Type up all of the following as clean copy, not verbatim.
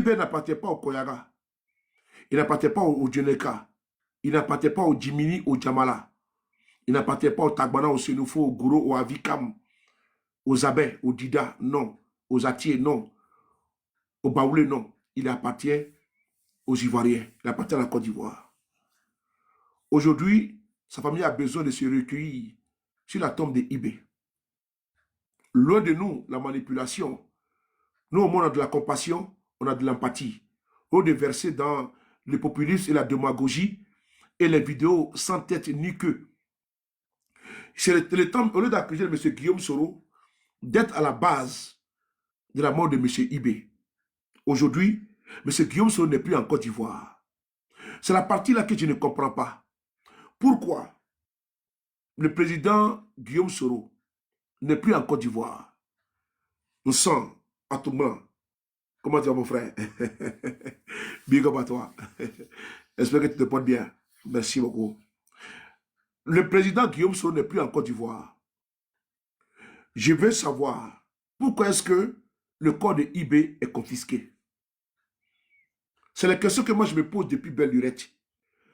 IB n'appartient pas au Koyaga. Il n'appartient pas au Djeneka. Il n'appartient pas au Djimini, au Djamala. Il n'appartient pas au Tagbana, au Senufo, au Gouro, au Avikam, aux Abè, au Dida, non. Aux Atiers, non. Au Baoulé, non. Il appartient aux Ivoiriens. Il appartient à la Côte d'Ivoire. Aujourd'hui, sa famille a besoin de se recueillir sur la tombe de IB. Loin de nous, la manipulation. Nous, au moins, on a de la compassion, on a de l'empathie. Au lieu de verser dans le populisme et la démagogie et les vidéos sans tête ni queue. C'est le temps, au lieu d'accuser M. Guillaume Soro, d'être à la base de la mort de M. IB. Aujourd'hui, M. Guillaume Soro n'est plus en Côte d'Ivoire. C'est la partie là que je ne comprends pas. Pourquoi le président Guillaume Soro n'est plus en Côte d'Ivoire? Nous sommes à tout moment. Comment tu vas, mon frère? Big up à toi. J'espère que tu te portes bien. Merci beaucoup. Le président Guillaume Soro n'est plus en Côte d'Ivoire. Je veux savoir pourquoi est-ce que le corps de IB est confisqué. C'est la question que moi je me pose depuis belle lurette.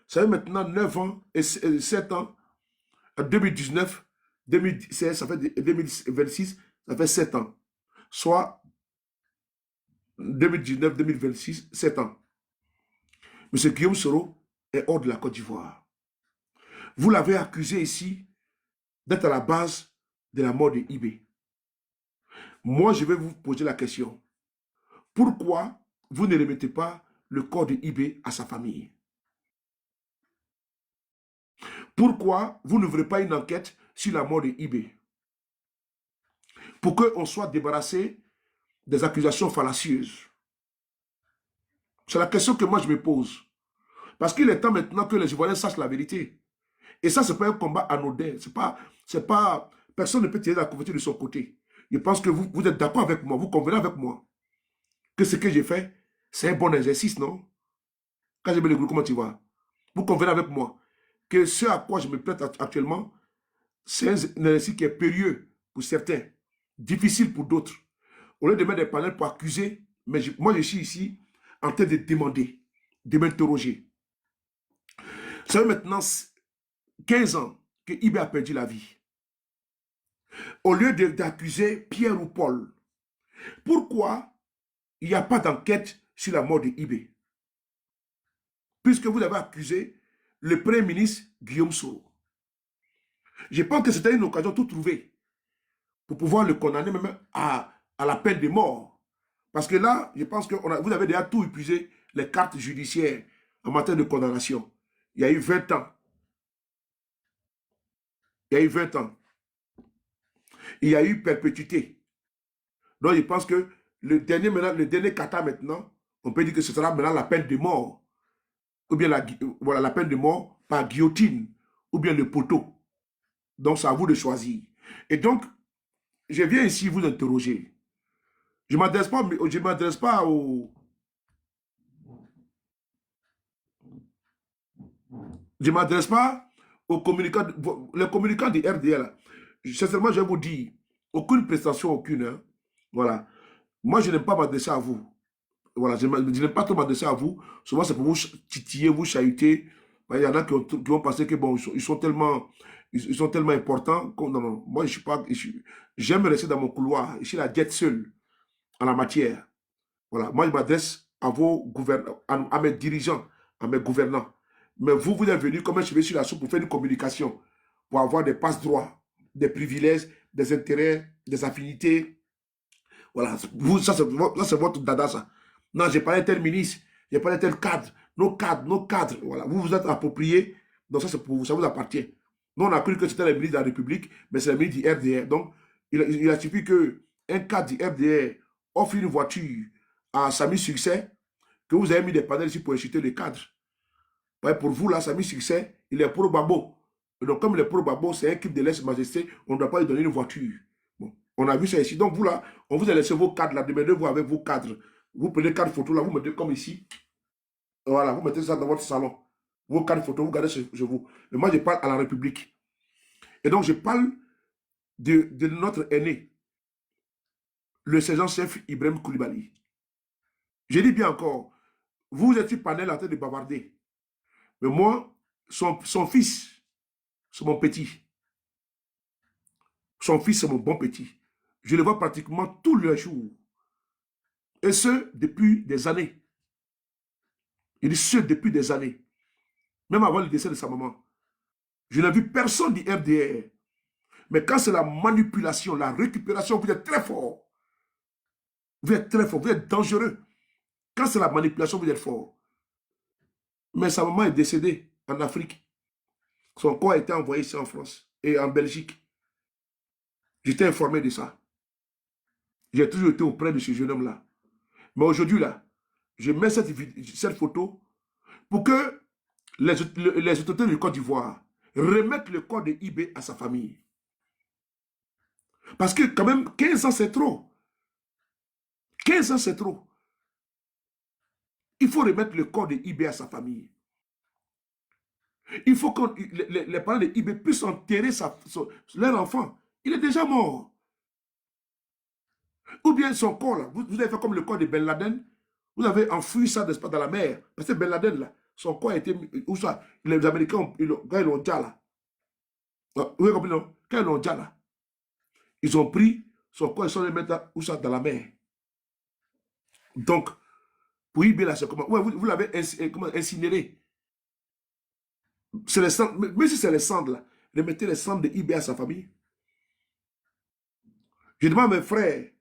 Ça fait maintenant 9 ans et 7 ans. En 2019, 2016, ça fait 2026, ça fait 7 ans. Soit 2019, 2026, 7 ans. M. Guillaume Soro est hors de la Côte d'Ivoire. Vous l'avez accusé ici d'être à la base de la mort de IB. Moi, je vais vous poser la question. Pourquoi vous ne remettez pas le corps de IB à sa famille? Pourquoi vous n'ouvrez pas une enquête sur la mort de IB? Pour qu'on soit débarrassé des accusations fallacieuses. C'est la question que moi je me pose. Parce qu'il est temps maintenant que les Ivoiriens sachent la vérité. Et ça, ce n'est pas un combat anodin. Personne ne peut tirer la couverture de son côté. Je pense que vous êtes d'accord avec moi, vous convenez avec moi que ce que j'ai fait, c'est un bon exercice, non? Quand j'ai mis le groupe, comment tu vas? Vous convenez avec moi que ce à quoi je me prête actuellement, c'est un exercice qui est périlleux pour certains, difficile pour d'autres. Au lieu de mettre des panels pour accuser, mais moi je suis ici en train de demander, de m'interroger. Ça fait maintenant 15 ans que IB a perdu la vie. Au lieu d'accuser Pierre ou Paul, pourquoi il n'y a pas d'enquête sur la mort de IB? Puisque vous avez accusé le Premier ministre Guillaume Soro. Je pense que c'était une occasion tout trouvée pour pouvoir le condamner même à la peine de mort. Parce que là, je pense que vous avez déjà tout épuisé, les cartes judiciaires en matière de condamnation. Il y a eu 20 ans. Il y a eu 20 ans. Il y a eu perpétuité. Donc, je pense que le dernier kata maintenant, on peut dire que ce sera maintenant la peine de mort. Ou bien la peine de mort par guillotine. Ou bien le poteau. Donc, c'est à vous de choisir. Et donc, je viens ici vous interroger. Je ne m'adresse pas aux... Je ne m'adresse pas aux communicants, les communicants du RDL. Sincèrement, je vais vous dire, aucune prestation, aucune. Hein. Voilà. Moi, je n'aime pas m'adresser à vous. Voilà, je n'aime pas trop m'adresser à vous. Souvent, c'est pour vous titiller, vous chahuter. Il y en a qui vont penser que bon, ils sont tellement importants. Non, non, moi, je suis pas. J'aime rester dans mon couloir. Je suis la diète seule en la matière. Voilà. Moi, je m'adresse à vos gouvernants, à mes dirigeants, à mes gouvernants. Mais vous êtes venus comme un cheveu sur la soupe pour faire une communication, pour avoir des passe-droits, des privilèges, des intérêts, des affinités. Voilà. Vous, ça, c'est votre dada, ça. Non, j'ai parlé de tel ministre, j'ai parlé de tel cadre. Nos cadres. Voilà. Vous vous êtes appropriés. Donc, ça, c'est pour vous, ça vous appartient. Nous, on a cru que c'était le ministre de la République, mais c'est le ministre du RDR. Donc, il a suffi qu'un cadre du RDR offre une voiture à Samy Succès, que vous avez mis des panels ici pour insulter le cadre. Ouais, pour vous, là, Samy Succès, il est pro-Babo. Donc, comme il est pro-Babo, c'est un équipe de lèse-majesté, on ne doit pas lui donner une voiture. Bon, on a vu ça ici. Donc, vous, là, on vous a laissé vos cadres, là, demandez-vous avec vos cadres. Vous prenez 4 photos, là, vous mettez comme ici. Voilà, vous mettez ça dans votre salon. Vos 4 photos, vous gardez chez vous. Mais moi, je parle à la République. Et donc, je parle de notre aîné, le sergent-chef Ibrahim Koulibaly. Je dis bien encore, vous êtes sur panel en train de bavarder. Mais moi, son fils, c'est mon petit. Son fils, c'est mon bon petit. Je le vois pratiquement tous les jours. Et ce, depuis des années. Il dit ce, depuis des années. Même avant le décès de sa maman. Je n'ai vu personne du RDR. Mais quand c'est la manipulation, la récupération, vous êtes très fort. Vous êtes très fort, vous êtes dangereux. Quand c'est la manipulation, vous êtes fort. Mais sa maman est décédée en Afrique. Son corps a été envoyé ici en France et en Belgique. J'étais informé de ça. J'ai toujours été auprès de ce jeune homme-là. Mais aujourd'hui, là, je mets cette photo pour que les autorités du Côte d'Ivoire remettent le corps de IB à sa famille. Parce que quand même, 15 ans, c'est trop. 15 ans, c'est trop. Il faut remettre le corps de IB à sa famille. Il faut que les parents de IB puissent enterrer leur enfant. Il est déjà mort. Ou bien son corps, là, vous avez fait comme le corps de Ben Laden. Vous avez enfoui ça, n'est-ce pas, dans la mer. Parce que Ben Laden, là, son corps a été... Où ça? Les Américains, quand ils l'ont déjà là. Vous avez compris, non? Quand ils l'ont déjà là, ils ont pris son corps et ils sont les mettre où ça, dans la mer. Donc, pour IB, là, c'est comment? Ouais, vous l'avez incinéré. C'est les cendres, même si c'est les cendres, là, remettez les cendres de IB à sa famille. Je demande à mes frères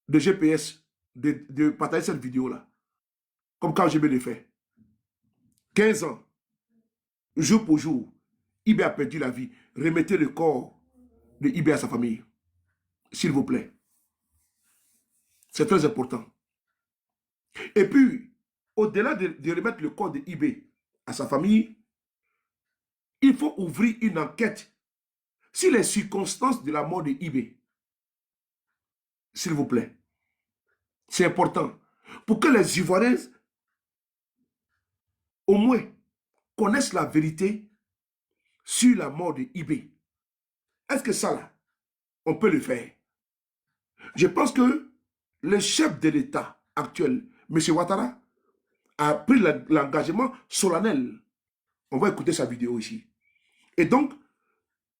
de GPS de partager cette vidéo-là. Comme quand je me l'ai fait. 15 ans, jour pour jour, IB a perdu la vie. Remettez le corps de IB à sa famille. S'il vous plaît. C'est très important. Et puis, au-delà de remettre le corps de IB à sa famille, il faut ouvrir une enquête sur les circonstances de la mort de IB. S'il vous plaît. C'est important. Pour que les Ivoiriens, au moins, connaissent la vérité sur la mort de IB. Est-ce que ça, là, on peut le faire? Je pense que le chef de l'État actuel, M. Ouattara, a pris l'engagement solennel. On va écouter sa vidéo ici. Et donc,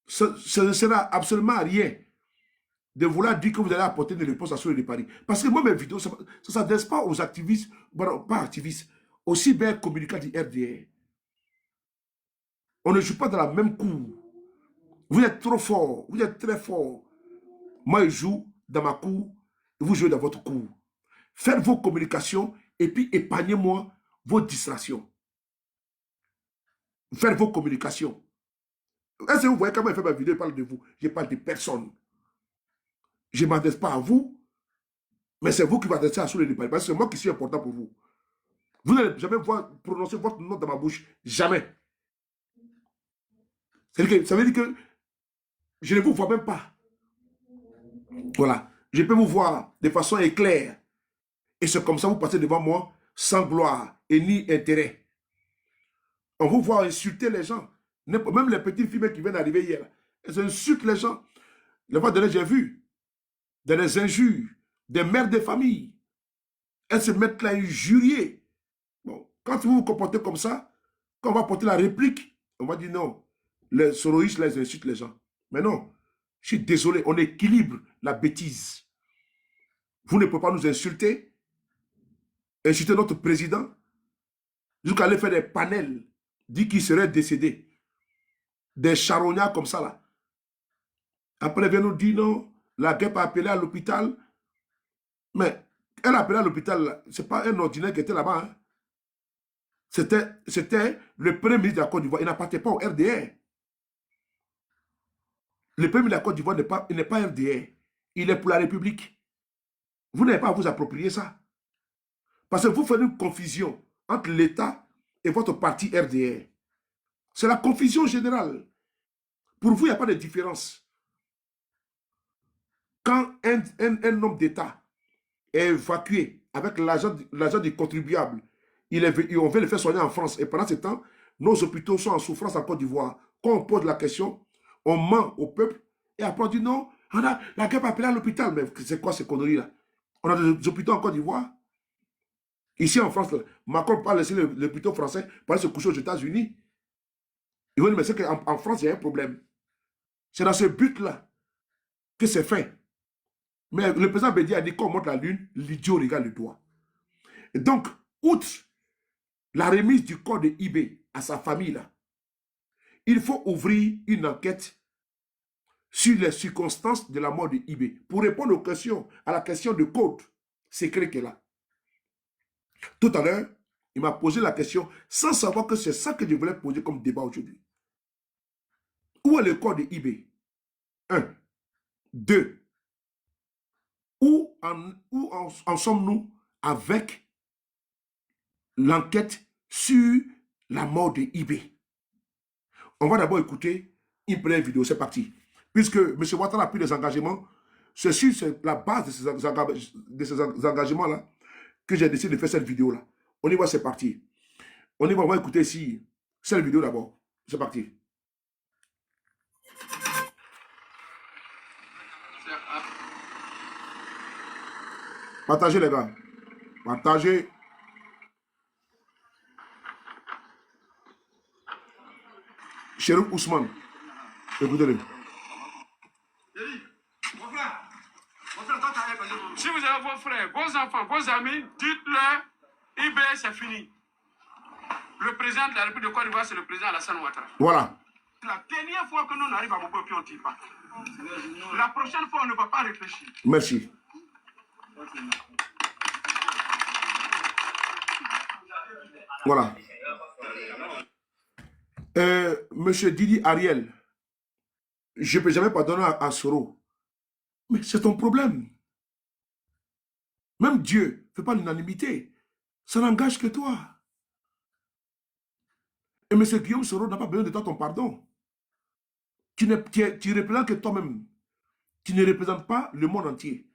ce ne sera absolument rien de vouloir dire que vous allez apporter une réponse à ceux de Paris. Parce que moi, mes vidéos, ça ne s'adresse pas aux activistes, bon, pas activistes, aussi bien communicants du RDR. On ne joue pas dans la même cour. Vous êtes trop fort, vous êtes très fort. Moi, je joue dans ma cour, et vous jouez dans votre cour. Faites vos communications et puis épargnez-moi vos distractions. Faites vos communications. Est-ce que vous voyez comment je fais ma vidéo, je parle de vous? Je parle de personne. Je ne m'adresse pas à vous, mais c'est vous qui m'adressez à Souley Paris, parce que c'est moi qui suis important pour vous. Vous n'allez jamais voir prononcer votre nom dans ma bouche. Jamais. Ça veut dire que je ne vous vois même pas. Voilà. Je peux vous voir de façon éclair. Et c'est comme ça que vous passez devant moi sans gloire et ni intérêt. On vous voit insulter les gens. Même les petites filles qui viennent d'arriver hier, elles insultent les gens. La fois dernière, j'ai vu des injures, des mères de famille. Elles se mettent là à injurier. Bon, quand vous vous comportez comme ça, quand on va porter la réplique, on va dire non. Les soroïstes, les insultent les gens. Mais non, je suis désolé, on équilibre la bêtise. Vous ne pouvez pas nous insulter notre président, jusqu'à aller faire des panels, dit qu'il serait décédé. Des charognards comme ça là. Après, il vient nous dire non, la guêpe a appelé à l'hôpital. Mais elle a appelé à l'hôpital, ce n'est pas un ordinaire qui était là-bas. Hein. C'était le premier ministre de la Côte d'Ivoire. Il n'appartient pas au RDR. Le premier ministre de la Côte d'Ivoire n'est pas RDR. Il est pour la République. Vous n'avez pas à vous approprier ça. Parce que vous faites une confusion entre l'État et votre parti RDR. C'est la confusion générale. Pour vous, il n'y a pas de différence. Quand un homme d'État est évacué avec l'argent du contribuable, on veut le faire soigner en France. Et pendant ce temps, nos hôpitaux sont en souffrance en Côte d'Ivoire. Quand on pose la question, on ment au peuple et après on dit non, on a la guerre appelée à l'hôpital. Mais c'est quoi ces conneries-là? On a des hôpitaux en Côte d'Ivoire. Ici en France, Macron ne peut pas laisser le plutôt français pour aller se coucher aux États-Unis. Ils vont dire, mais c'est qu'en France, il y a un problème. C'est dans ce but-là que c'est fait. Mais le président Bédi a dit qu'on monte la lune, l'idiot regarde le doigt. Et donc, outre la remise du corps de IB à sa famille, là, il faut ouvrir une enquête sur les circonstances de la mort de IB pour répondre aux questions, à la question de code secret qu'elle a. Tout à l'heure, il m'a posé la question sans savoir que c'est ça que je voulais poser comme débat aujourd'hui. Où est le corps de IB? 1. 2. Où en sommes-nous avec l'enquête sur la mort de IB? On va d'abord écouter une première vidéo, c'est parti. Puisque M. Ouattara a pris des engagements, c'est sur la base de ces engagements-là que j'ai décidé de faire cette vidéo-là. On y va, c'est parti. On y va, on va écouter ici cette vidéo d'abord. C'est parti. Partagez les gars. Partagez. Chérif Ousmane. Écoutez-le. Si vous avez vos frères, vos enfants, vos amis, dites-leur, IB, c'est fini. Le président de la République de Côte d'Ivoire, c'est le président Alassane Ouattara. Voilà. La dernière fois que nous arrivons à Bobo, puis on ne tire pas. La prochaine fois, on ne va pas réfléchir. Merci. Voilà. Monsieur Didi Ariel, je ne peux jamais pardonner à Soro. Mais c'est ton problème. Même Dieu ne fait pas l'unanimité. Ça n'engage que toi. Et M. Guillaume Soro n'a pas besoin de toi ton pardon. Tu représentes que toi-même. Tu ne représentes pas le monde entier.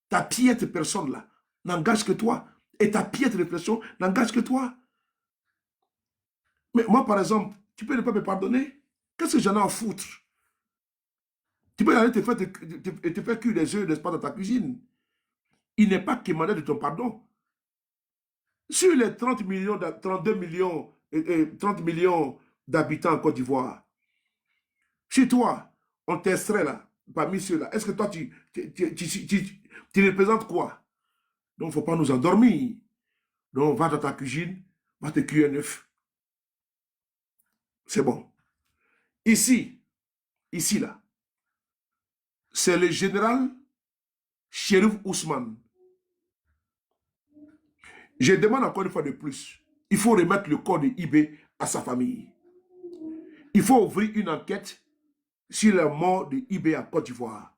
Ta piètre personne là n'engage que toi. Et ta piètre réflexion n'engage que toi. Mais moi, par exemple, tu peux ne pas me pardonner. Qu'est-ce que j'en ai à foutre? Tu peux aller te faire cuire des œufs, n'est-ce pas, dans ta cuisine. Il n'est pas demandé de ton pardon. Sur les 30 millions, 32 millions, 30 millions d'habitants en Côte d'Ivoire, chez toi, on t'extrait là, parmi ceux-là, est-ce que toi, tu représentes quoi? Donc, il ne faut pas nous endormir. Donc, va dans ta cuisine, va te cuire un œuf. C'est bon. Ici, là, c'est le général Chérif Ousmane. Je demande encore une fois de plus, il faut remettre le corps de IB à sa famille. Il faut ouvrir une enquête sur la mort de IB en Côte d'Ivoire.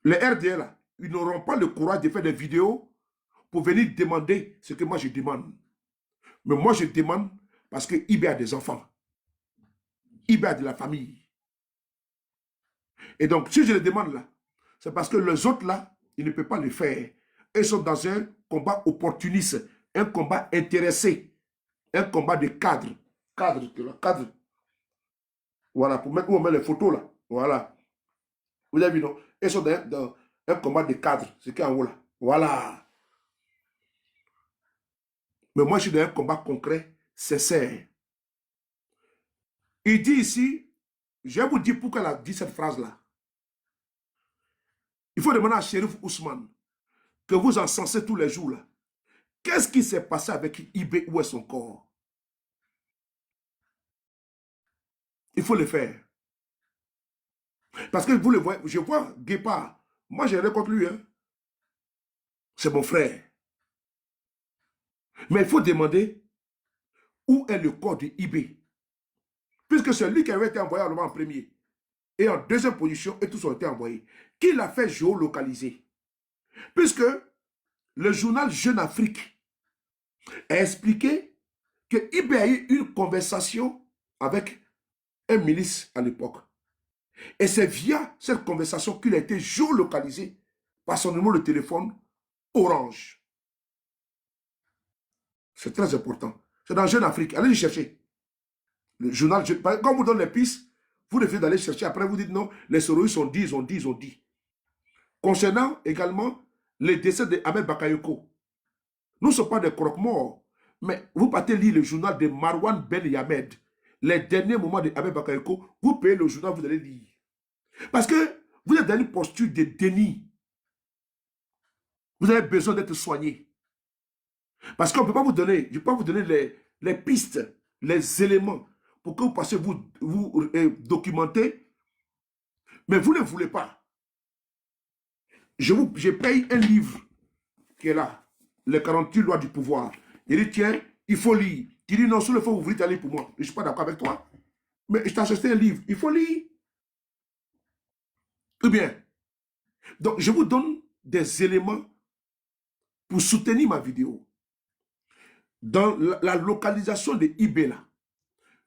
Les RDL, ils n'auront pas le courage de faire des vidéos pour venir demander ce que moi je demande. Mais moi je demande parce que IB a des enfants. IB a de la famille. Et donc, si je le demande là, c'est parce que les autres là, ils ne peuvent pas le faire. Ils sont dans un combat opportuniste, un combat intéressé, un combat de cadre. Cadre. Voilà, pour mettre où on met les photos là. Voilà. Vous avez vu, non? Ils sont dans un combat de cadre, c'est qui en haut là. Voilà. Mais moi, je suis dans un combat concret, sincère. Il dit ici, je vais vous dire pourquoi il a dit cette phrase-là. Il faut demander à Chérif Ousmane que vous encensez tous les jours là. Qu'est-ce qui s'est passé avec IB? Où est son corps? Il faut le faire. Parce que vous le voyez, je vois Guépard. Moi, j'ai rien contre lui. Hein. C'est mon frère. Mais il faut demander où est le corps de IB. Puisque c'est lui qui avait été envoyé en premier. Et en deuxième position, et tous ont été envoyés. Qui l'a fait géolocaliser? Puisque le journal Jeune Afrique a expliqué que IB a eu une conversation avec un milice à l'époque. Et c'est via cette conversation qu'il a été géolocalisé par son numéro de téléphone Orange. C'est très important. C'est dans Jeune Afrique. Allez y chercher. Le journal, quand on vous donne les pistes, vous devez d'aller chercher. Après, vous dites non, les soroïs ont dit, ils ont dit. Concernant également le décès d'Ahmed Bakayoko. Nous ne sommes pas des croque-morts, mais vous partez lire le journal de Marwan Ben Yamed, les derniers moments d'Ahmed Bakayoko, vous payez le journal, vous allez lire. Parce que vous êtes dans une posture de déni. Vous avez besoin d'être soigné. Parce qu'on ne peut pas vous donner, je ne peux pas vous donner les pistes, les éléments pour que vous passiez vous documenter, mais vous ne voulez pas. Je paye un livre qui est là, les 48 lois du pouvoir. Il dit, tiens, il faut lire. Tu dis, non, sur le fond, vous voulez aller pour moi. Je ne suis pas d'accord avec toi. Mais je t'ai acheté un livre, il faut lire. Ou bien, donc je vous donne des éléments pour soutenir ma vidéo. Dans la localisation de Ibela,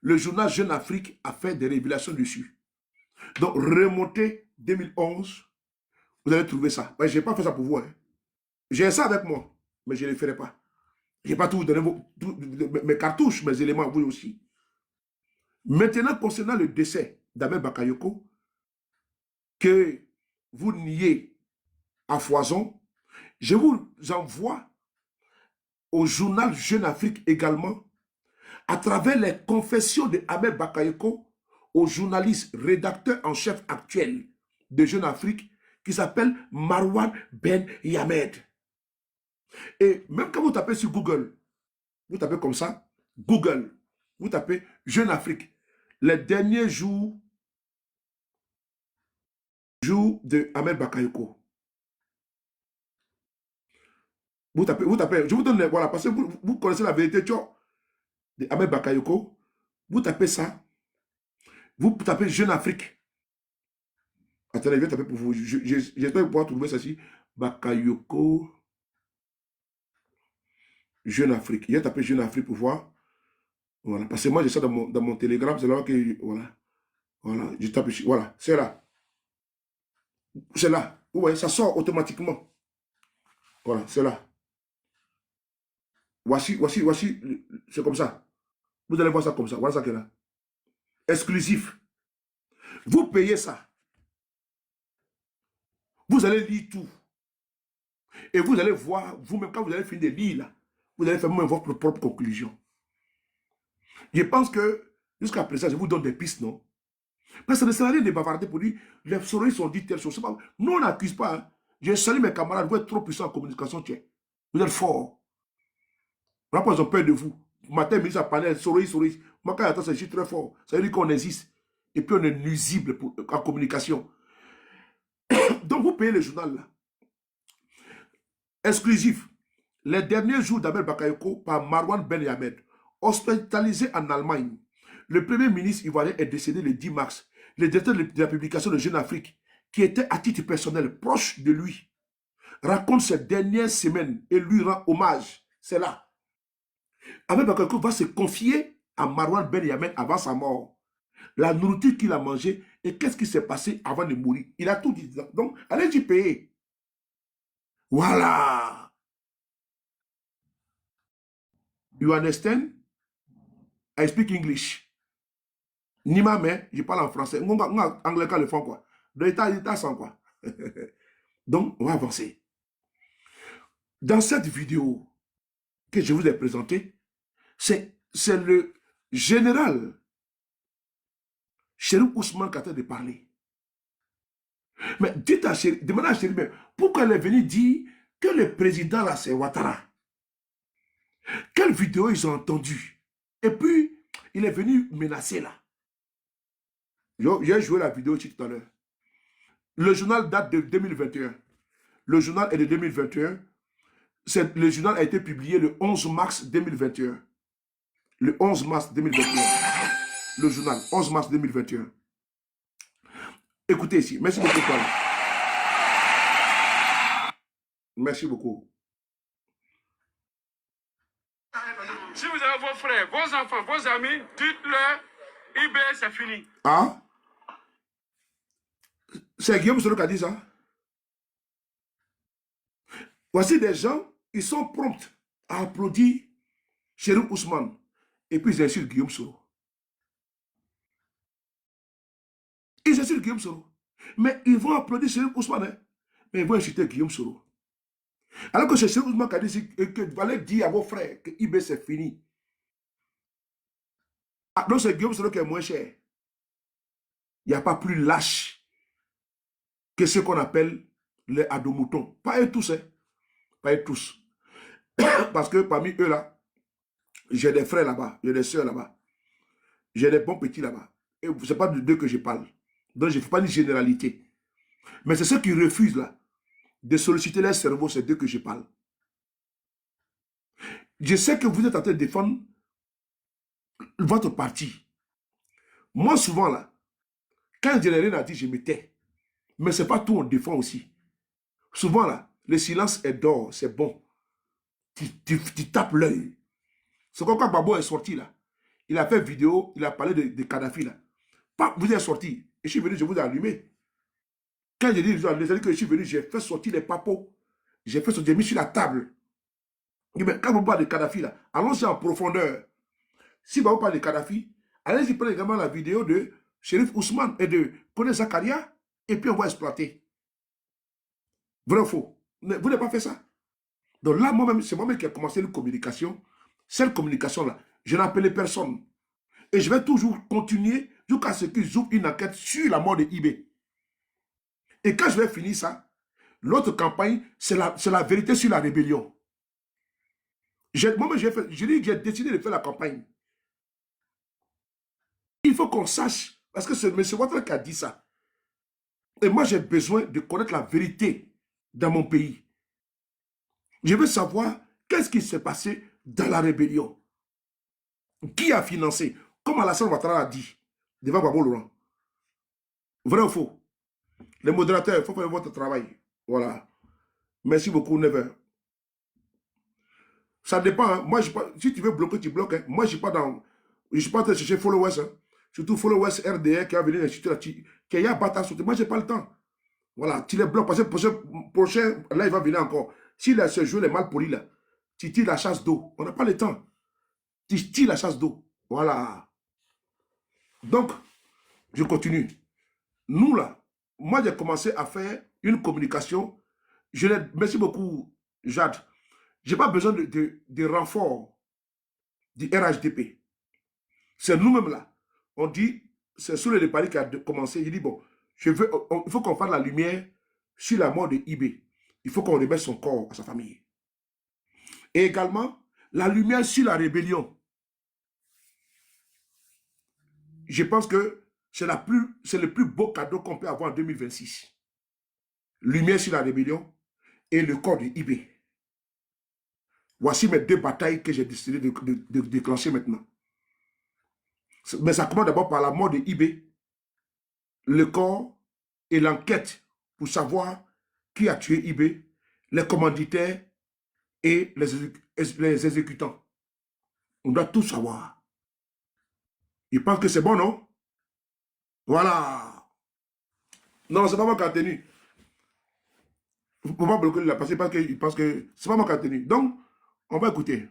le journal Jeune Afrique a fait des révélations dessus. Donc, remontez 2011, vous allez trouver ça. Je n'ai pas fait ça pour vous. Hein. J'ai ça avec moi, mais je ne le ferai pas. Je n'ai pas tout vous donné mes cartouches, mes éléments, vous aussi. Maintenant, concernant le décès d'Ahmed Bakayoko, que vous niez à foison, je vous envoie au journal Jeune Afrique également, à travers les confessions de Ahmed Bakayoko, au journaliste rédacteur en chef actuel de Jeune Afrique, qui s'appelle Marwan Ben Yamed. Et même quand vous tapez sur Google, vous tapez comme ça, Google, vous tapez Jeune Afrique, les derniers jours de Ahmed Bakayoko. Vous tapez, je vous donne les, voilà, parce que vous connaissez la vérité, de Ahmed Bakayoko, vous tapez ça, vous tapez Jeune Afrique. Attendez, je vais taper pour vous. J'espère pouvoir trouver ça ici. Bakayoko, Jeune Afrique. Je vais taper Jeune Afrique pour voir. Voilà. Parce que moi, j'ai ça dans mon télégramme. C'est là que. Voilà. Voilà. Je tape ici. Voilà. C'est là. C'est là. Vous voyez, ça sort automatiquement. Voilà. C'est là. Voici. C'est comme ça. Vous allez voir ça comme ça. Voilà ça qui est là. Exclusif. Vous payez ça. Vous allez lire tout. Et vous allez voir, vous-même, quand vous allez finir de lire, là, vous allez faire même votre propre conclusion. Je pense que, jusqu'à présent, je vous donne des pistes, non? Parce que ça ne sert à rien de bavarder pour dire, les souris ont dit telle chose. Pas, nous, on n'accuse pas. Hein. Je salue mes camarades, vous êtes trop puissants en communication, tiens. Vous êtes forts. Là, ils ont peur de vous. Matin, midi, ça parlait, souris. Moi, quand j'attends ça, je suis très fort. Ça veut dire qu'on existe. Et puis, on est nuisible en communication. Donc, vous payez le journal, là. Exclusif. Les derniers jours d'Ahmed Bakayoko par Marwan Ben Yamed, hospitalisé en Allemagne. Le premier ministre ivoirien est décédé le 10 mars. Le directeur de la publication de Jeune Afrique, qui était à titre personnel proche de lui, raconte ces dernières semaines et lui rend hommage. C'est là. Ahmed Bakayoko va se confier à Marwan Ben Yamed avant sa mort. La nourriture qu'il a mangée et qu'est-ce qui s'est passé avant de mourir. Il a tout dit. Donc, allez-y payer. Voilà. You understand? I speak English. Ni ma mère, je parle en français. Anglais, quand le font quoi. Donc, il sans quoi. Donc, on va avancer. Dans cette vidéo que je vous ai présentée, c'est le général Chérif Ousmane qui a train de parler. Mais dites à Chérif, demandez à Chérif, pourquoi elle est venue dire que le président là, c'est Ouattara? Quelle vidéo ils ont entendu? Et puis, il est venu menacer là. J'ai joué la vidéo tout à l'heure. Le journal date de 2021. Le journal est de 2021. Le journal a été publié le 11 mars 2021. Le 11 mars 2021. Le journal, 11 mars 2021. Écoutez ici. Merci beaucoup, Paul. Merci beaucoup. Si vous avez vos frères, vos enfants, vos amis, dites-leur, IBS, c'est fini. Ah? C'est Guillaume Soro qui a dit ça. Voici des gens, ils sont prompts à applaudir Chérif Ousmane. Et puis ils insultent Guillaume Soro. Ils insultent Guillaume Soro. Mais ils vont applaudir Chérif Ousmane. Hein? Mais ils vont insulter Guillaume Soro. Alors que c'est Cheikh Ousmane qui a dit que vous allez dire à vos frères que IB c'est fini. Ah, donc c'est Guillaume Soro qui est moins cher. Il n'y a pas plus lâche que ce qu'on appelle les adomoutons. Pas eux tous, hein. Pas eux tous. Parce que parmi eux là, j'ai des frères là-bas, j'ai des soeurs là-bas, j'ai des bons petits là-bas. Et ce n'est pas de deux que je parle. Donc je ne fais pas une généralité. Mais c'est ceux qui refusent là de solliciter leur cerveau, c'est d'eux que je parle. Je sais que vous êtes en train de défendre votre parti. Moi, souvent là, quand je n'ai rien à dire, je me tais. Mais ce n'est pas tout, on défend aussi. Souvent là, le silence est d'or, c'est bon. Tu tapes l'œil. C'est comme quand Babo est sorti là. Il a fait vidéo, il a parlé de Kadhafi là. Vous êtes sorti. Et je suis venu, je vous ai allumé. Quand j'ai dit, que je suis venu, j'ai fait sortir les papos. J'ai fait sortir, j'ai mis sur la table. Mais quand vous parlez de Kadhafi là, allons-y en profondeur. Si vous parlez de Kadhafi, allez-y prendre également la vidéo de Shérif Ousmane et de Kone Zakaria, et puis on va exploiter. Vrai ou faux? Vous n'avez pas fait ça. Donc là, moi-même, c'est moi-même qui ai commencé une communication. Cette communication-là, je n'ai appelé personne. Et je vais toujours continuer jusqu'à ce qu'ils ouvrent une enquête sur la mort de IB. Et quand je vais finir ça, l'autre campagne, c'est la vérité sur la rébellion. Moi-même, j'ai décidé de faire la campagne. Il faut qu'on sache, parce que c'est M. Ouattara qui a dit ça. Et moi, j'ai besoin de connaître la vérité dans mon pays. Je veux savoir qu'est-ce qui s'est passé dans la rébellion. Qui a financé? Comme Alassane Ouattara a dit, devant Gbagbo Laurent. Vrai ou faux? Les modérateurs, il faut faire votre travail. Voilà. Merci beaucoup, Never. Ça dépend. Hein. Moi, si tu veux bloquer, tu bloques. Hein. Moi, je ne suis pas en train de chercher followers. Hein. Surtout followers RDR qui a venu l'institut, qui a battu sauter. Moi, je n'ai pas le temps. Voilà, tu les bloques. Parce que prochain, là, il va venir encore. S'il a ce jeu, les mal polis, là, tu tires la chasse d'eau. On n'a pas le temps. Tu tires la chasse d'eau. Voilà. Donc, je continue. Nous, là, moi, j'ai commencé à faire une communication. Merci beaucoup, Jade. Je n'ai pas besoin de renfort du RHDP. C'est nous-mêmes là. On dit, c'est sous le Paris qui a commencé. Il dit, bon, il faut qu'on fasse la lumière sur la mort de IB. Il faut qu'on remette son corps à sa famille. Et également, la lumière sur la rébellion. Je pense que c'est le plus beau cadeau qu'on peut avoir en 2026. Lumière sur la rébellion et le corps de IB. Voici mes deux batailles que j'ai décidé de déclencher maintenant. Mais ça commence d'abord par la mort de IB, le corps et l'enquête pour savoir qui a tué IB, les commanditaires et les exécutants. On doit tout savoir. Il pense que c'est bon, non? Voilà. Non, c'est pas moi qui a tenu. Il ne faut pas bloquer la passée parce qu'il pense que c'est pas moi qui a tenu. Donc, on va écouter.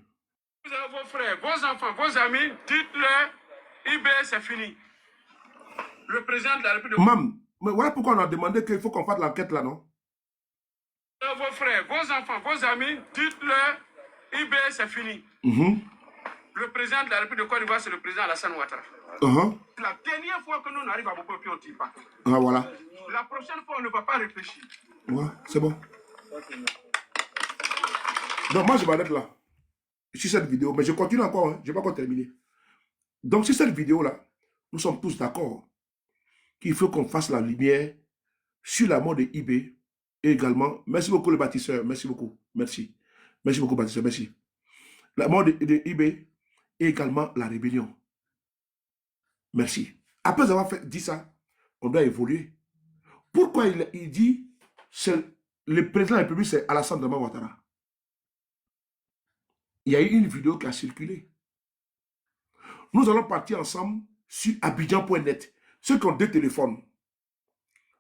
Vous avez vos frères, vos enfants, vos amis, dites-leur, IB, c'est fini. Le président de la République... Mam, mais voilà pourquoi on a demandé qu'il faut qu'on fasse l'enquête là, non? Vos frères, vos enfants, vos amis, dites-leur, IB, c'est fini. Le président de la République de Côte d'Ivoire, c'est le président Alassane Ouattara. La dernière fois que nous arrivons à Bobo, puis on ne tire pas. Ah, voilà. La prochaine fois, on ne va pas réfléchir. Ouais, c'est bon. Donc, moi, je m'arrête là. Sur cette vidéo, mais je continue encore, hein. Je n'ai pas encore terminé. Donc, sur cette vidéo-là, nous sommes tous d'accord qu'il faut qu'on fasse la lumière sur la mort de IB et également, merci beaucoup le bâtisseur, merci beaucoup, merci. Merci beaucoup bâtisseur, merci. La mort de IB et également la rébellion. Merci. Après avoir dit ça, on doit évoluer. Pourquoi il dit le président de la République, c'est Alassane Ouattara? Il y a eu une vidéo qui a circulé. Nous allons partir ensemble sur Abidjan.net. Ceux qui ont deux téléphones,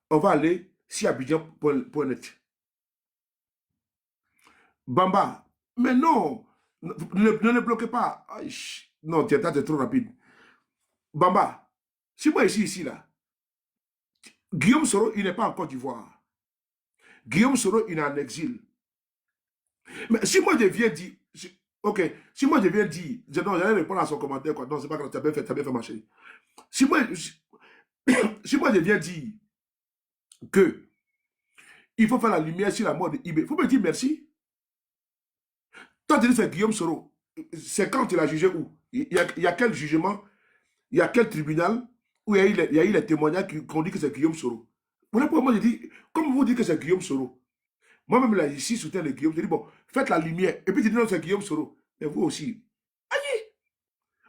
on va aller sur Abidjan.net. Bamba, mais non, ne le bloquez pas. Non, tu es trop rapide. Bamba, si moi ici, là, Guillaume Soro, il n'est pas en Côte d'Ivoire. Guillaume Soro, il est en exil. Mais si moi je viens dire, ok, si moi je viens dire, non, j'allais répondre à son commentaire, quoi. Non, c'est pas grave, tu as bien fait ma chérie. Si moi, si moi je viens dire que il faut faire la lumière sur la mort de Ibé, il faut me dire merci. Toi, tu dis c'est Guillaume Soro. C'est quand tu l'as jugé où? Il y a quel jugement? Il y a quel tribunal où il y a eu les témoignages qui ont dit que c'est Guillaume Soro? Voilà pourquoi moi je dis, comme vous dites que c'est Guillaume Soro, moi-même là, ici, soutien de Guillaume, je dis bon, faites la lumière. Et puis tu dis non, c'est Guillaume Soro. Mais vous aussi. Aïe!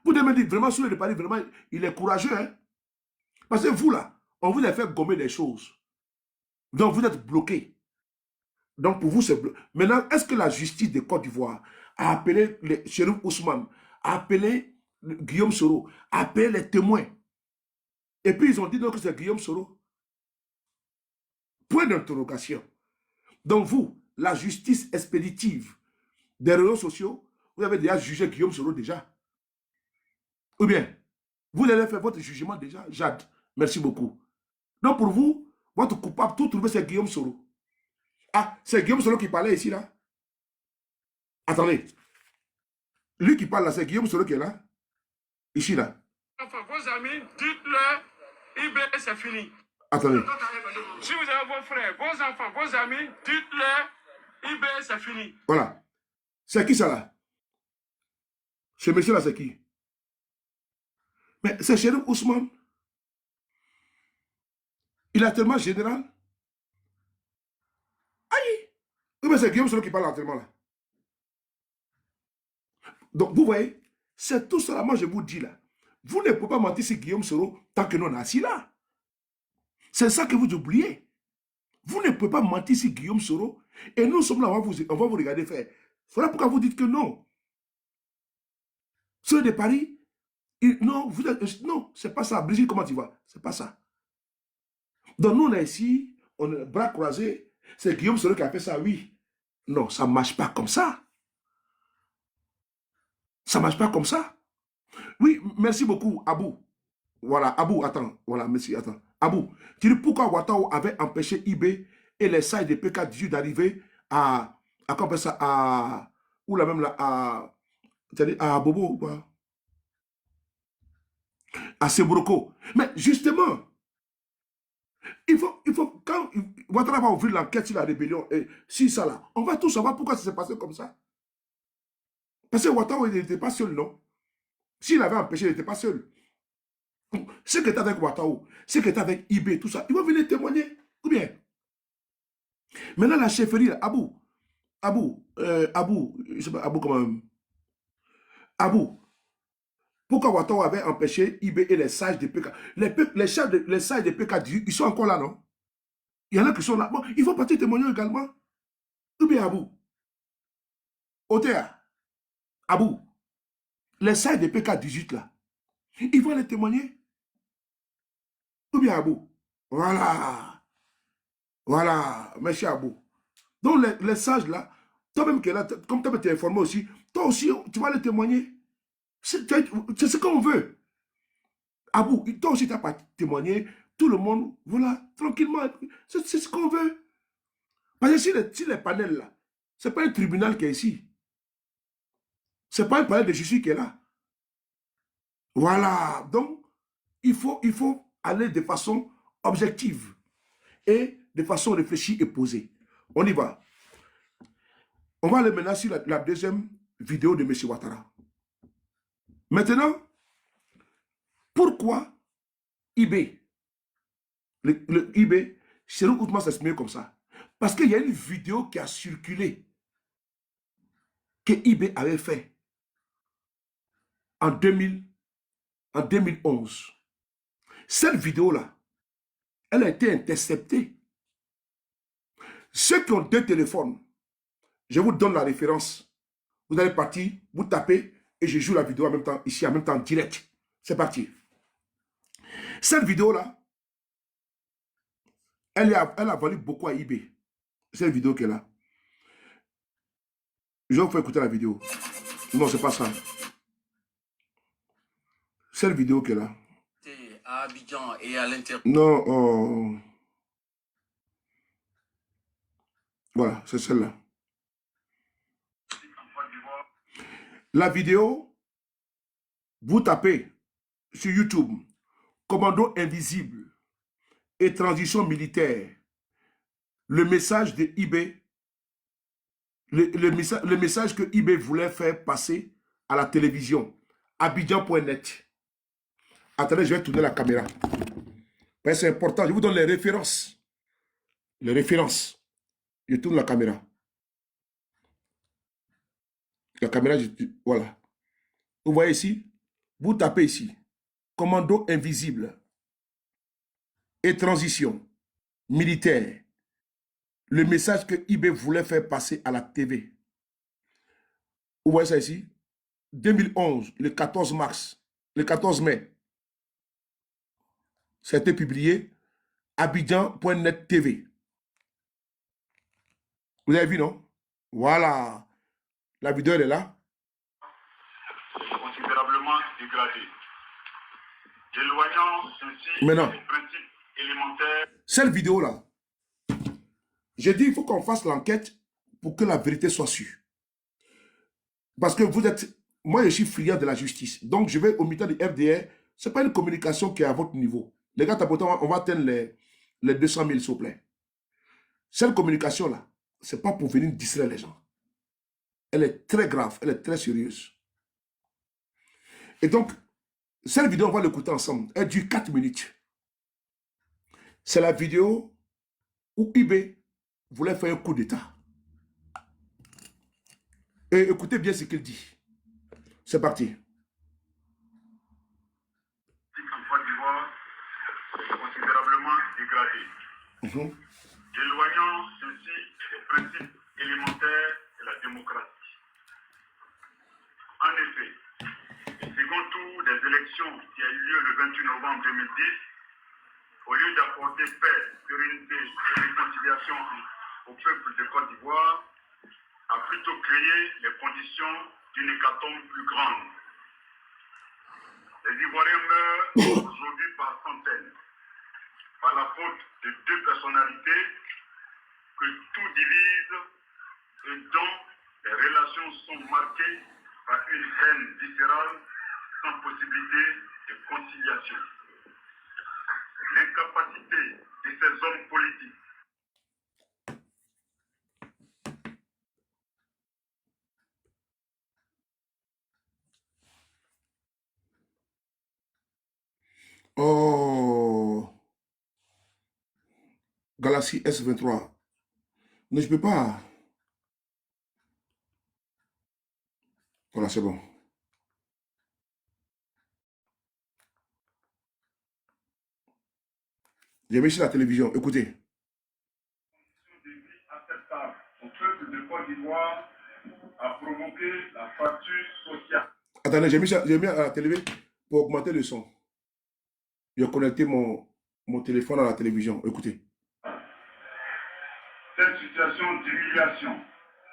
Vous devez me dire, vraiment, sur le Paris, vraiment, il est courageux, hein? Parce que vous là, on vous a fait gommer des choses. Donc vous êtes bloqué. Donc pour vous, c'est bloqué. Maintenant, est-ce que la justice de Côte d'Ivoire a appelé le Chérif Ousmane, a appelé Guillaume Soro, a appelé les témoins? Et puis ils ont dit donc que c'est Guillaume Soro. Point d'interrogation. Donc vous, la justice expéditive des réseaux sociaux, vous avez déjà jugé Guillaume Soro déjà. Ou bien, vous avez fait votre jugement déjà, Jade. Merci beaucoup. Donc pour vous, votre coupable, tout trouvé, c'est Guillaume Soro. Ah, c'est Guillaume Soro qui parlait ici, là. Attendez. Lui qui parle là, c'est Guillaume Soro qui est là. Ici, là. Enfin, vos amis, dites-leur, IB, c'est fini. Attendez. Si vous avez vos frères, vos enfants, vos amis, dites-leur, IB, c'est fini. Voilà. C'est qui ça là? Ce monsieur là, c'est qui? Mais c'est Chérif Ousmane. Il est tellement général. Aïe! Oui, mais c'est Guillaume Soro qui parle actuellement là. Donc, vous voyez, c'est tout cela, moi je vous dis là. Vous ne pouvez pas mentir sur Guillaume Soro tant que nous on est assis là. C'est ça que vous oubliez. Vous ne pouvez pas mentir sur Guillaume Soro. Et nous sommes là, on va vous regarder faire. Voilà pourquoi vous dites que non. Ceux de Paris, non, non, c'est pas ça. Brigitte, comment tu vas? C'est pas ça. Donc nous, on est ici, on est bras croisés. C'est Guillaume Soro qui a fait ça, oui. Non, ça ne marche pas comme ça. Ça ne marche pas comme ça. Oui, merci beaucoup, Abou. Voilà, Abou, attends. Voilà, merci, attends. Abou, tu dis pourquoi Ouattara avait empêché IB et les sites de PK18 d'arriver à quoi on appelle ça, ou là même là, à Bobo ou quoi? À Sebroko. Mais justement, quand Ouattara va ouvrir l'enquête sur la rébellion, et si ça là, on va tout savoir pourquoi ça s'est passé comme ça. Parce que Ouattara, il n'était pas seul, non? S'il avait empêché, il n'était pas seul. Ce qui est avec Ouattara, ce qui est avec IB, tout ça, il va venir témoigner. Ou bien. Maintenant, la chefferie, Abou, je sais pas, Abou comment. Abou, pourquoi Ouattara avait empêché IB et les sages de PK? Les sages de PK, ils sont encore là, non? Il y en a qui sont là. Bon, ils vont partir témoigner également. Ou bien Abou, Otea, Abou, les sages de PK18 là, ils vont aller témoigner. Ou bien Abou. Voilà. Voilà, monsieur Abou. Donc les sages là, toi-même qui es là, comme toi-même tu es informé aussi, toi aussi, tu vas les témoigner. C'est ce qu'on veut. Abou, toi aussi, tu n'as pas témoigné. Tout le monde, voilà, tranquillement. C'est ce qu'on veut. Parce que si les panels là, ce n'est pas un tribunal qui est ici. Ce n'est pas un panel de justice qui est là. Voilà. Donc, il faut aller de façon objective et de façon réfléchie et posée. On y va. On va aller maintenant sur la deuxième vidéo de M. Ouattara. Maintenant, pourquoi IB, le IB, Chérif Ousmane s'exprime comme ça? Parce qu'il y a une vidéo qui a circulé que IB avait fait en 2011. Cette vidéo-là, elle a été interceptée. Ceux qui ont deux téléphones, je vous donne la référence. Vous allez partir, vous tapez et je joue la vidéo en même temps, ici, en même temps, en direct. C'est parti. Cette vidéo-là, elle a valu beaucoup à IB. Cette vidéo qui est là. Je vais vous faire écouter la vidéo. Non, c'est pas ça. Cette vidéo qui est là. À Abidjan et à l'intérieur. Non, oh. Voilà, c'est celle-là. La vidéo, vous tapez sur YouTube, commando invisible et transition militaire. Le message de IB, le message que IB voulait faire passer à la télévision, Abidjan.net. Attendez, je vais tourner la caméra. C'est important, je vous donne les références. Les références. Je tourne la caméra. La caméra, voilà. Vous voyez ici, vous tapez ici, commando invisible et transition militaire. Le message que IB voulait faire passer à la TV. Vous voyez ça ici? 2011, le 14 mars, le 14 mai. Ça a été publié. Abidjan.net TV. Vous avez vu, non? Voilà. La vidéo, elle est là. Considérablement dégradé. Éloignant ainsi les principes élémentaires. Cette vidéo-là, j'ai dit il faut qu'on fasse l'enquête pour que la vérité soit sûre. Parce que vous êtes... Moi, je suis friand de la justice. Donc, je vais au milieu du FDR. Ce n'est pas une communication qui est à votre niveau. Les gars, on va atteindre les 200 000, s'il vous plaît. Cette communication-là, ce n'est pas pour venir distraire les gens. Elle est très grave, elle est très sérieuse. Et donc, cette vidéo, on va l'écouter ensemble. Elle dure 4 minutes. C'est la vidéo où IB voulait faire un coup d'État. Et écoutez bien ce qu'il dit. C'est parti. En Côte d'Ivoire, considérablement dégradé. Éloignant ainsi les principes élémentaires de la démocratie. En effet, le second tour des élections qui a eu lieu le 28 novembre 2010, au lieu d'apporter paix, sérénité et réconciliation au peuple de Côte d'Ivoire, a plutôt créé les conditions d'une hécatombe plus grande. Les Ivoiriens meurent aujourd'hui par centaines, par la faute de 2 personnalités que tout divise et dont les relations sont marquées par une haine viscérale sans possibilité de conciliation. L'incapacité de ces hommes politiques Oh, Galaxy S23. Non, je ne peux pas. Voilà, c'est bon. J'ai mis sur la télévision. Écoutez. acceptable au peuple de Côte d'Ivoire a provoqué la fracture sociale. Attendez, j'ai mis à la télévision pour augmenter le son. J'ai connecté mon téléphone à la télévision. Écoutez. Cette situation d'humiliation.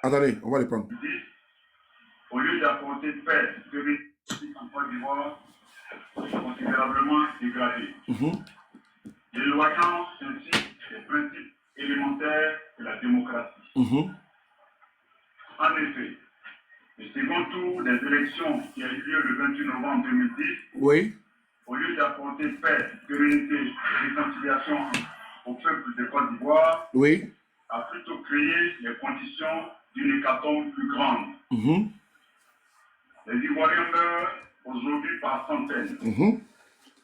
Attendez, on va les prendre. Au lieu d'apporter paix, en Côte d'Ivoire, considérablement dégradé. Éloignant ainsi les principes élémentaires de la démocratie. En effet, le second tour des élections qui a eu lieu le 28 novembre 2010, oui, au lieu d'apporter paix, sérénité et réconciliation au peuple de Côte d'Ivoire, oui, a plutôt créé les conditions d'une hécatombe plus grande. Les Ivoiriens meurent aujourd'hui par centaines,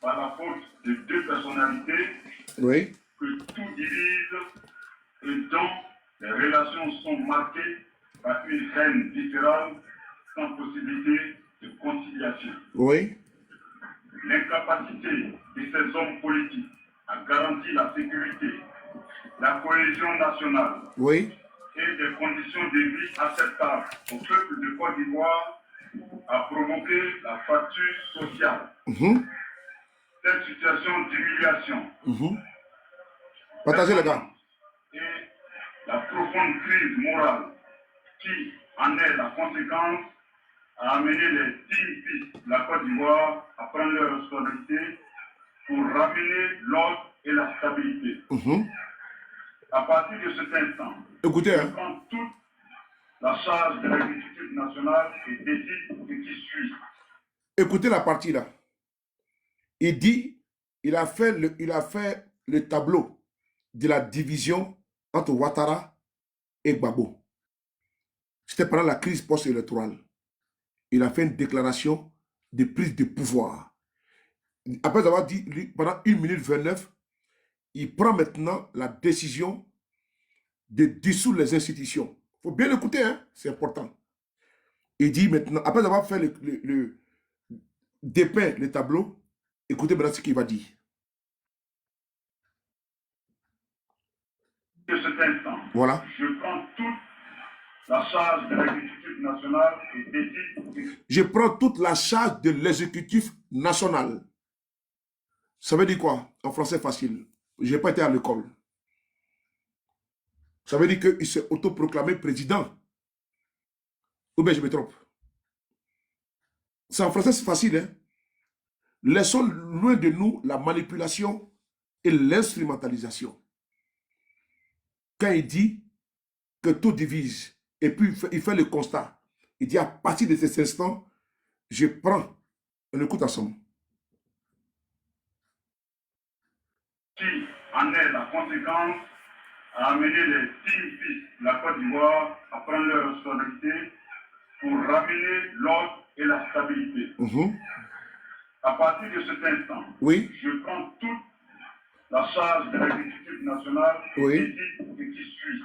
par la faute de 2 personnalités oui, que tout divise et dont les relations sont marquées par une haine viscérale sans possibilité de conciliation. oui, L'incapacité de ces hommes politiques à garantir la sécurité, la cohésion nationale oui, et des conditions de vie acceptables au peuple de Côte d'Ivoire a provoqué la fracture sociale. Cette situation d'humiliation partagez les gars. et la profonde crise morale qui en est la conséquence a amené les 10 fils de la Côte d'Ivoire à prendre leurs responsabilités pour ramener l'ordre et la stabilité. À partir de cet instant, Écoutez, je hein. prends toute la charge de l'exécutif national et décide de qui suit. Écoutez la partie là. Il dit, il a fait le tableau de la division entre Ouattara et Gbagbo. C'était pendant la crise post-électorale. Il a fait une déclaration de prise de pouvoir. Après avoir dit, pendant 1 minute 29, il prend maintenant la décision de dissoudre les institutions. Il faut bien l'écouter, hein? C'est important. Il dit maintenant, après avoir fait dépeint le tableau, écoutez maintenant ce qu'il va dire. De cet instant, voilà. Je prends toute la charge de l'exécutif national et décide. Je prends toute la charge de l'exécutif national. Ça veut dire quoi? En français facile. Je n'ai pas été à l'école. Ça veut dire qu'il s'est autoproclamé président. Ou bien je me trompe. C'est en français, c'est facile. Hein? Laissons loin de nous la manipulation et l'instrumentalisation. Quand il dit que tout divise, et puis il fait le constat, il dit à partir de cet instant, je prends, on écoute ensemble. Qui en est la conséquence à amener les 6 fils de la Côte d'Ivoire à prendre leur responsabilité pour ramener l'ordre et la stabilité. À partir de cet instant, oui. Je prends toute la charge de l'exécutif national et décide de qui suit.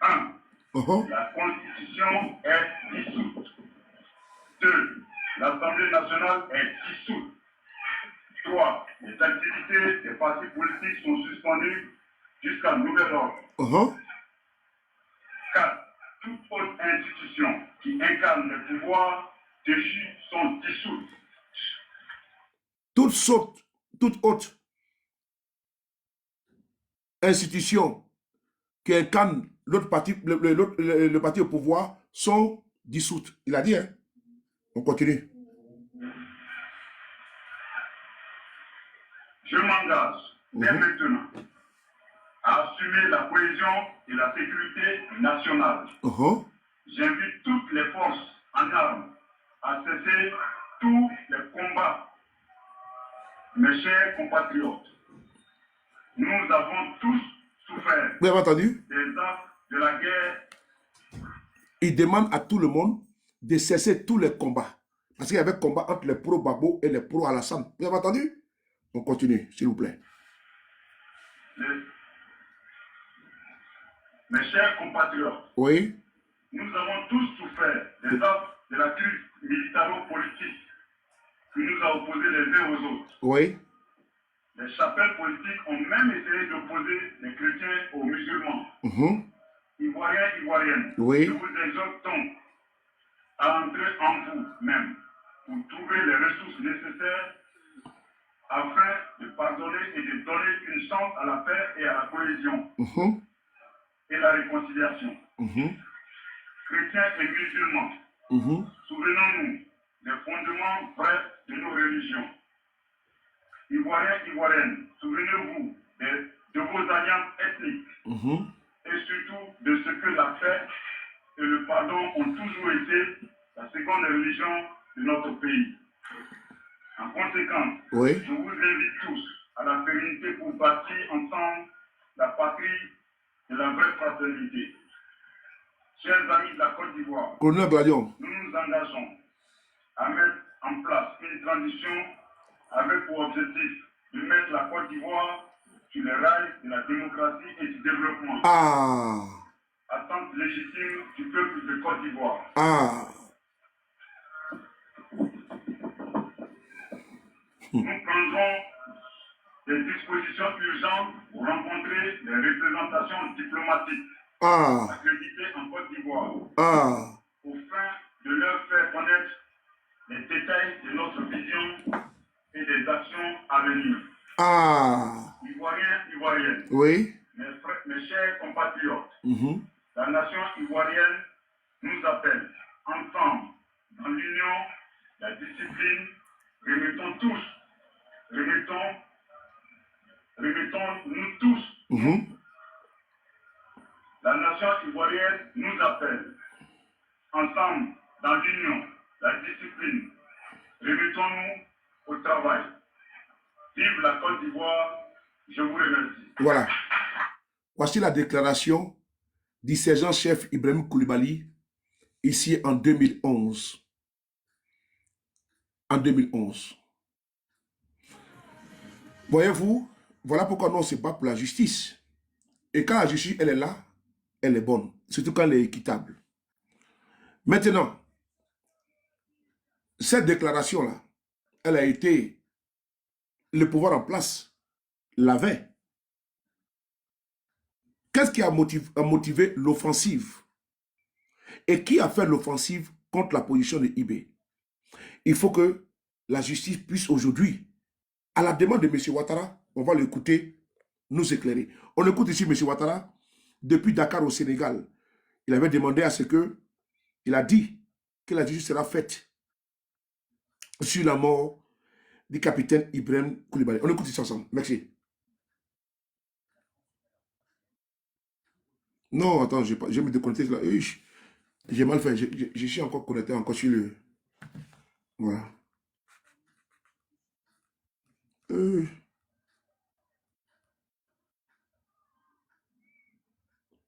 1. La Constitution est dissoute. 2. L'Assemblée nationale est dissoute. 3. Les activités des partis politiques sont suspendues jusqu'à nouvel ordre. 4. Toute autre institution qui incarne le pouvoir déchu sont dissoutes. Toute autre institution qui incarne l'autre parti, le parti au pouvoir sont dissoutes. Il a dit, hein? On continue. Je m'engage dès maintenant à assumer la cohésion et la sécurité nationale. J'invite toutes les forces en armes à cesser tous les combats. Mes chers compatriotes, nous avons tous souffert. Vous avez entendu? Des actes de la guerre. Il demande à tout le monde de cesser tous les combats. Parce qu'il y avait combat entre les pro-Gbagbo et les pro-Alassane. Vous avez entendu? On continue, s'il vous plaît. Mes chers compatriotes, oui. Nous avons tous souffert des actes de la crise militaro-politique qui nous a opposés les uns aux autres. Oui. Les chapelles politiques ont même essayé d'opposer les chrétiens aux musulmans. Ivoiriens, Ivoiriennes, oui. Je vous exhorte donc à entrer en vous-même pour trouver les ressources nécessaires afin de pardonner et de donner une chance à la paix et à la cohésion et la réconciliation. Chrétiens et musulmans, souvenons-nous des fondements vrais de nos religions. Ivoiriens, Ivoiriennes, souvenez-vous de vos alliances ethniques et surtout de ce que la paix et le pardon ont toujours été la seconde religion de notre pays. En conséquence, je vous invite tous à la pérennité pour bâtir ensemble la patrie de la vraie fraternité. Chers amis de la Côte d'Ivoire, nous nous engageons à mettre en place une transition avec pour objectif de mettre la Côte d'Ivoire sur les rails de la démocratie et du développement. Attente légitime du peuple de Côte d'Ivoire. Nous prendrons des dispositions urgentes pour rencontrer les représentations diplomatiques accréditées en Côte d'Ivoire afin de leur faire connaître les détails de notre vision et des actions à venir. Ivoiriens, Ivoiriennes, mes chers compatriotes, la nation ivoirienne nous appelle ensemble dans l'union, la discipline, remettons nous tous La nation ivoirienne nous appelle. Ensemble, dans l'union, la discipline, remettons-nous au travail. Vive la Côte d'Ivoire, je vous remercie. Voilà. Voici la déclaration du sergent-chef Ibrahim Koulibaly, ici en 2011. En 2011. Voyez-vous, voilà pourquoi nous on se bat pour la justice. Et quand la justice, elle est là, elle est bonne. Surtout quand elle est équitable. Maintenant, cette déclaration-là, elle a été, le pouvoir en place l'avait. Qu'est-ce qui a motivé l'offensive? Et qui a fait l'offensive contre la position de IB? Il faut que la justice puisse aujourd'hui, à la demande de M. Ouattara, on va l'écouter, nous éclairer. On écoute ici M. Ouattara, depuis Dakar au Sénégal. Il avait demandé à ce que, il a dit que la justice sera faite sur la mort du capitaine Ibrahim Koulibaly. On écoute ici ensemble. Merci. Non, attends, je vais me déconnecter là. J'ai mal fait. Je suis encore connecté, encore sur le... Voilà.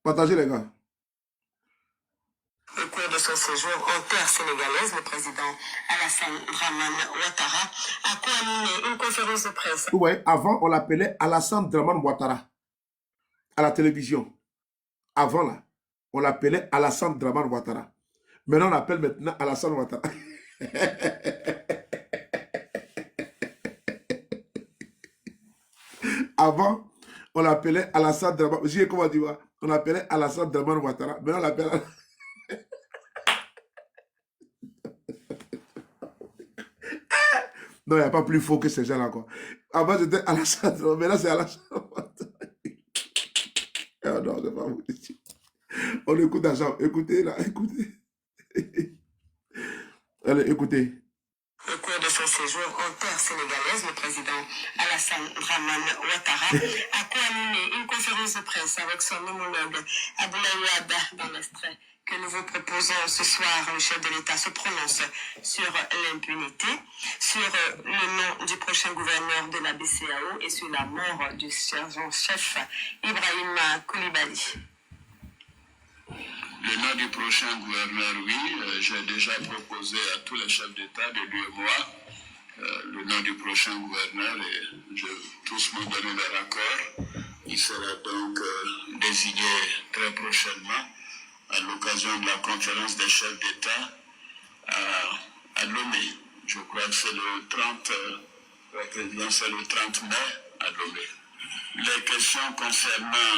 Partagez les gars. Au cours de son séjour en terre sénégalaise, le président Alassane Dramane Ouattara a co-animé une conférence de presse. Vous voyez, avant, on l'appelait Alassane Dramane Ouattara à la télévision. Avant, là, on l'appelait Alassane Dramane Ouattara. Maintenant, on l'appelle maintenant Alassane Ouattara. Avant, on l'appelait Alassane Dramane. Je sais comment tu vois. On l'appelait Alassane Dramane Ouattara. Maintenant, on l'appelle... Non, il n'y a pas plus faux que ces gens-là, quoi. Avant, c'était Alassane Dramane. Maintenant, c'est Alassane Ouattara. Oh non, c'est pas vous. On écoute d'argent. Écoutez, là, écoutez. Allez, écoutez. Au cours de son séjour en terre sénégalaise, le président Alassane Dramane Ouattara a co-animé une conférence de presse avec son homologue Abdoulaye Wade dans l'extrait que nous vous proposons ce soir. Le chef de l'État se prononce sur l'impunité, sur le nom du prochain gouverneur de la BCEAO et sur la mort du sergent-chef Ibrahim Koulibaly. Le nom du prochain gouverneur, oui, j'ai déjà proposé à tous les chefs d'État de lui et moi le nom du prochain gouverneur et tous m'ont donné leur accord. Il sera donc désigné très prochainement à l'occasion de la conférence des chefs d'État à Lomé. Je crois que c'est le 30, c'est le 30 mai à Lomé. Les questions concernant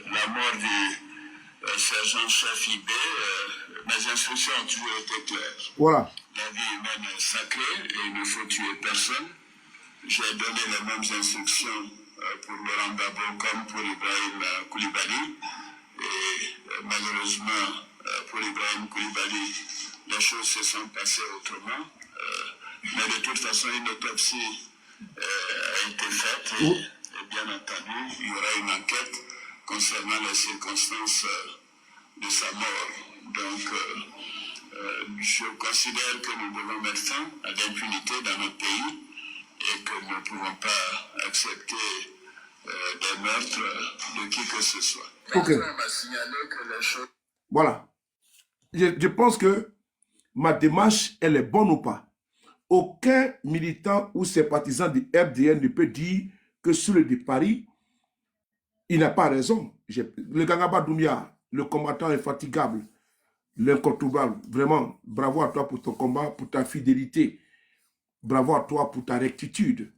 la mort du sergent-chef IB, mes instructions ont toujours été claires. Voilà. La vie humaine est sacrée et il ne faut tuer personne. J'ai donné les mêmes instructions pour Laurent Gbagbo comme pour Ibrahim Koulibaly. Et malheureusement, pour Ibrahim Koulibaly, les choses se sont passées autrement. Mais de toute façon, une autopsie a été faite et bien entendu, il y aura une enquête concernant les circonstances de sa mort. Donc, je considère que nous devons mettre fin à l'impunité dans notre pays et que nous ne pouvons pas accepter des meurtres de qui que ce soit. Ok. Voilà. Je pense que ma démarche, elle est bonne ou pas. Aucun militant ou sympathisant du RDN ne peut dire que sur le de Paris, il n'a pas raison. Le Gangaba Doumbia, le combattant infatigable, l'incontournable, vraiment, bravo à toi pour ton combat, pour ta fidélité. Bravo à toi pour ta rectitude,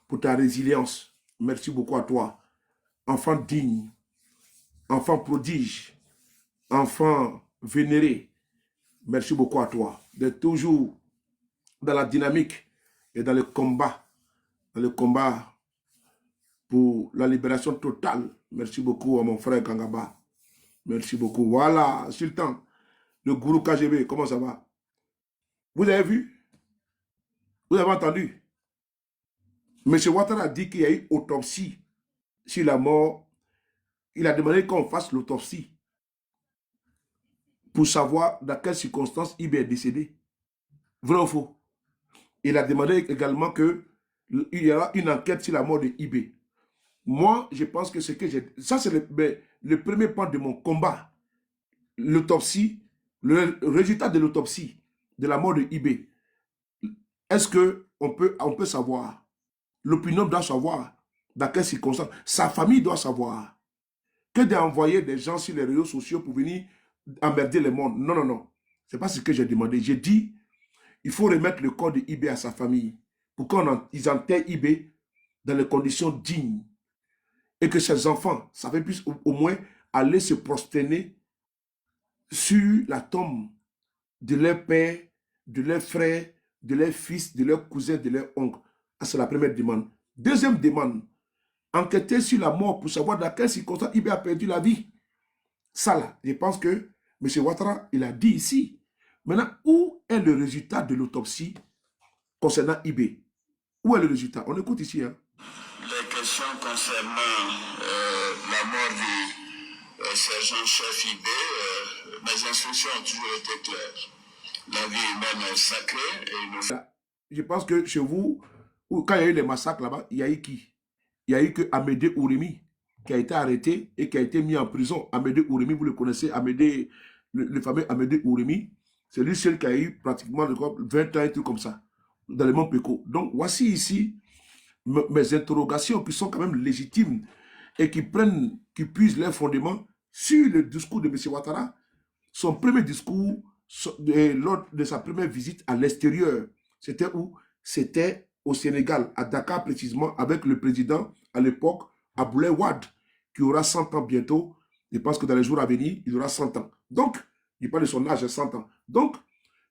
pour ta résilience. Merci beaucoup à toi. Enfant digne, enfant prodige, enfant vénéré. Merci beaucoup à toi d'être toujours dans la dynamique et dans le combat pour la libération totale. Merci beaucoup à mon frère Kangaba. Merci beaucoup. Voilà, Sultan, le gourou KGB, comment ça va? Vous avez vu? Vous avez entendu? M. Ouattara a dit qu'il y a eu autopsie sur la mort il a demandé qu'on fasse l'autopsie pour savoir dans quelles circonstances IB est décédé. Vrai ou faux? Il a demandé également qu'il y aura une enquête sur la mort de IB. Moi, je pense que ce que j'ai... Ça, c'est le premier point de mon combat. L'autopsie, le résultat de l'autopsie de la mort de IB. Est-ce qu'on peut savoir? L'opinion doit savoir dans quelles circonstances. Sa famille doit savoir. Que d'envoyer des gens sur les réseaux sociaux pour venir emmerder le monde. Non, non, non. Ce n'est pas ce que j'ai demandé. J'ai dit, il faut remettre le corps de IB à sa famille pour qu'ils enterrent IB dans les conditions dignes. Et que ses enfants, ça fait plus au moins aller se prosterner sur la tombe de leur père, de leur frère, de leur fils, de leur cousin, de leur oncle. C'est la première demande. Deuxième demande, enquêter sur la mort pour savoir dans quelles circonstances IB a perdu la vie. Ça là, je pense que M. Ouattara, il a dit ici. Maintenant, où est le résultat de l'autopsie concernant IB? Où est le résultat? On écoute ici. Hein. Les questions concernant la mort du sergent-chef IB, mes instructions ont toujours été claires. La vie humaine est sacrée et il nous faut... Je pense que chez vous, quand il y a eu les massacres là-bas, il y a eu qui? Il y a eu que Amédée Ouremi qui a été arrêté et qui a été mis en prison. Amédée Ouremi, vous le connaissez, Amédée, le fameux Amédée Ouremi, c'est lui seul qui a eu pratiquement 20 ans et tout comme ça, dans le monde Péco. Donc voici ici mes interrogations qui sont quand même légitimes et qui puisent leurs fondements sur le discours de M. Ouattara. Son premier discours, lors de sa première visite à l'extérieur, c'était où? C'était au Sénégal, à Dakar précisément, avec le président à l'époque, Abdoulaye Wade, qui aura 100 ans bientôt. Je pense que dans les jours à venir, il aura 100 ans. Donc, il parle de son âge, 100 ans. Donc,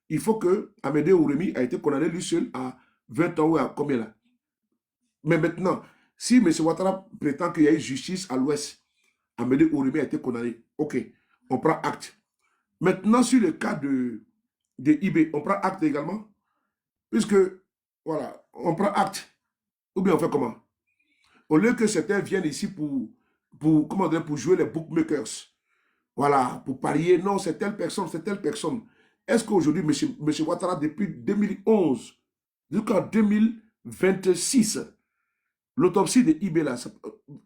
il faut que Amédée Ouremi a été condamné lui seul à 20 ans ou à combien là? Mais maintenant, si M. Ouattara prétend qu'il y a eu justice à l'Ouest, Amédée Ouremi a été condamné. Ok, on prend acte. Maintenant, sur le cas de IB, on prend acte également? Puisque, voilà, on prend acte. Ou bien on fait comment? Au lieu que certains viennent ici pour jouer les bookmakers, voilà, pour parier, non, c'est telle personne, c'est telle personne. Est-ce qu'aujourd'hui, M. Ouattara, depuis 2011 jusqu'en 2026, l'autopsie de IB, là,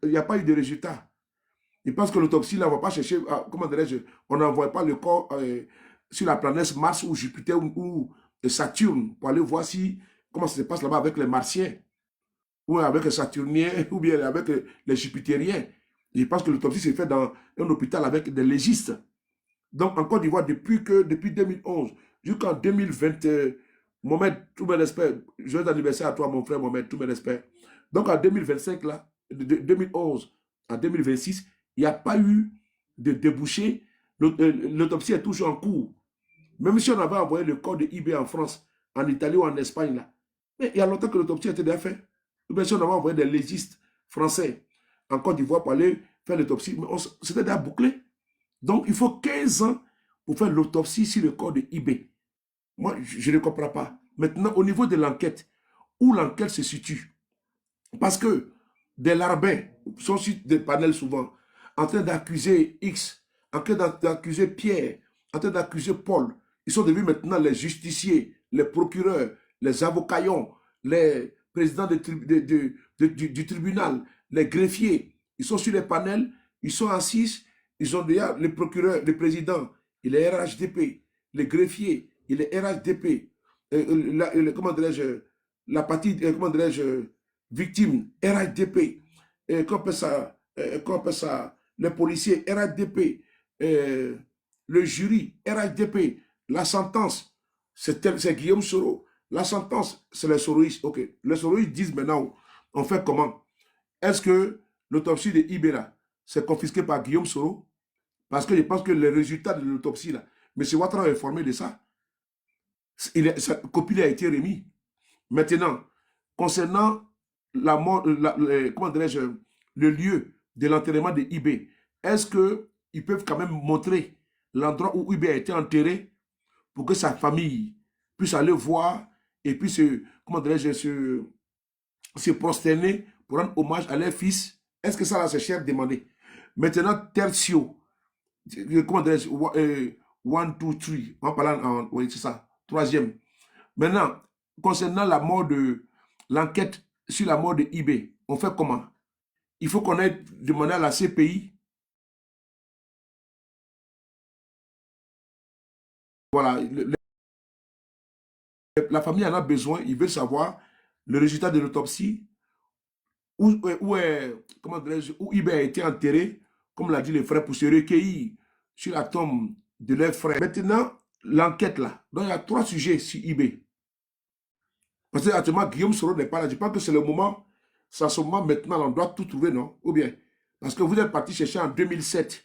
il n'y a pas eu de résultat. Je pense que l'autopsie, là, on ne va pas chercher, comment dirais-je, on n'envoie pas le corps sur la planète Mars ou Jupiter ou Saturne pour aller voir comment ça se passe là-bas avec les Martiens, ou avec les Saturniens, ou bien avec les Jupitériens. Je pense que l'autopsie s'est faite dans un hôpital avec des légistes. Donc, en Côte d'Ivoire, depuis 2011 jusqu'en 2020, Mohamed, tout mes respects, joyeux anniversaire à toi, mon frère Mohamed, tout mes respects. Donc, en 2025, là, de 2011 à 2026, il n'y a pas eu de débouché. L'autopsie est toujours en cours. Même si on avait envoyé le corps de IB en France, en Italie ou en Espagne, là. Mais il y a longtemps que l'autopsie était déjà faite. Même si on avait envoyé des légistes français en Côte d'Ivoire pour aller faire l'autopsie, mais c'était déjà bouclé. Donc, il faut 15 ans pour faire l'autopsie sur le corps de IB. Moi, je ne comprends pas. Maintenant, au niveau de l'enquête, où l'enquête se situe? Parce que des larbins sont sur des panels souvent, en train d'accuser X, en train d'accuser Pierre, en train d'accuser Paul. Ils sont devenus maintenant les justiciers, les procureurs, les avocaillons, les présidents du tribunal, les greffiers. Ils sont sur les panels, ils sont assis, ils ont déjà le procureur, le président, il est RHDP, les greffiers, il est RHDP, comment dirais-je, la partie, comment dirais-je, victime, RHDP, qu'on appelle ça, les policiers, RHDP, le jury, RHDP, la sentence, c'est Guillaume Soro, la sentence, c'est les soroïstes. Ok, les soroïstes disent maintenant, on fait comment? Est-ce que l'autopsie de IB là, c'est confisqué par Guillaume Soro? Parce que je pense que les résultats de l'autopsie là, M. Ouattara est informé de ça. Sa copie a été remise. Maintenant, concernant la mort, comment dirais-je, le lieu de l'enterrement de IB, est-ce qu'ils peuvent quand même montrer l'endroit où IB a été enterré pour que sa famille puisse aller voir et puis comment dirais-je, se prosterner pour rendre hommage à leur fils? Est-ce que ça là c'est cher demandé? Maintenant, tertio. Comment dirais-je? 1, 2, 3. On va parler en. Oui, c'est ça. Troisième. Maintenant, concernant la mort de. L'enquête sur la mort de IB, on fait comment? Il faut qu'on ait demandé à la CPI. Voilà. La famille en a besoin. Ils veulent savoir le résultat de l'autopsie. Comment dirais-je, où IB a été enterré, comme l'a dit le frère, pour se recueillir sur la tombe de leur frère. Maintenant, l'enquête là. Donc, il y a 3 sujets sur IB. Parce que actuellement, Guillaume Soro n'est pas là. Je pense que c'est le moment, c'est à ce moment maintenant, on doit tout trouver, non? Ou bien, parce que vous êtes parti chercher en 2007,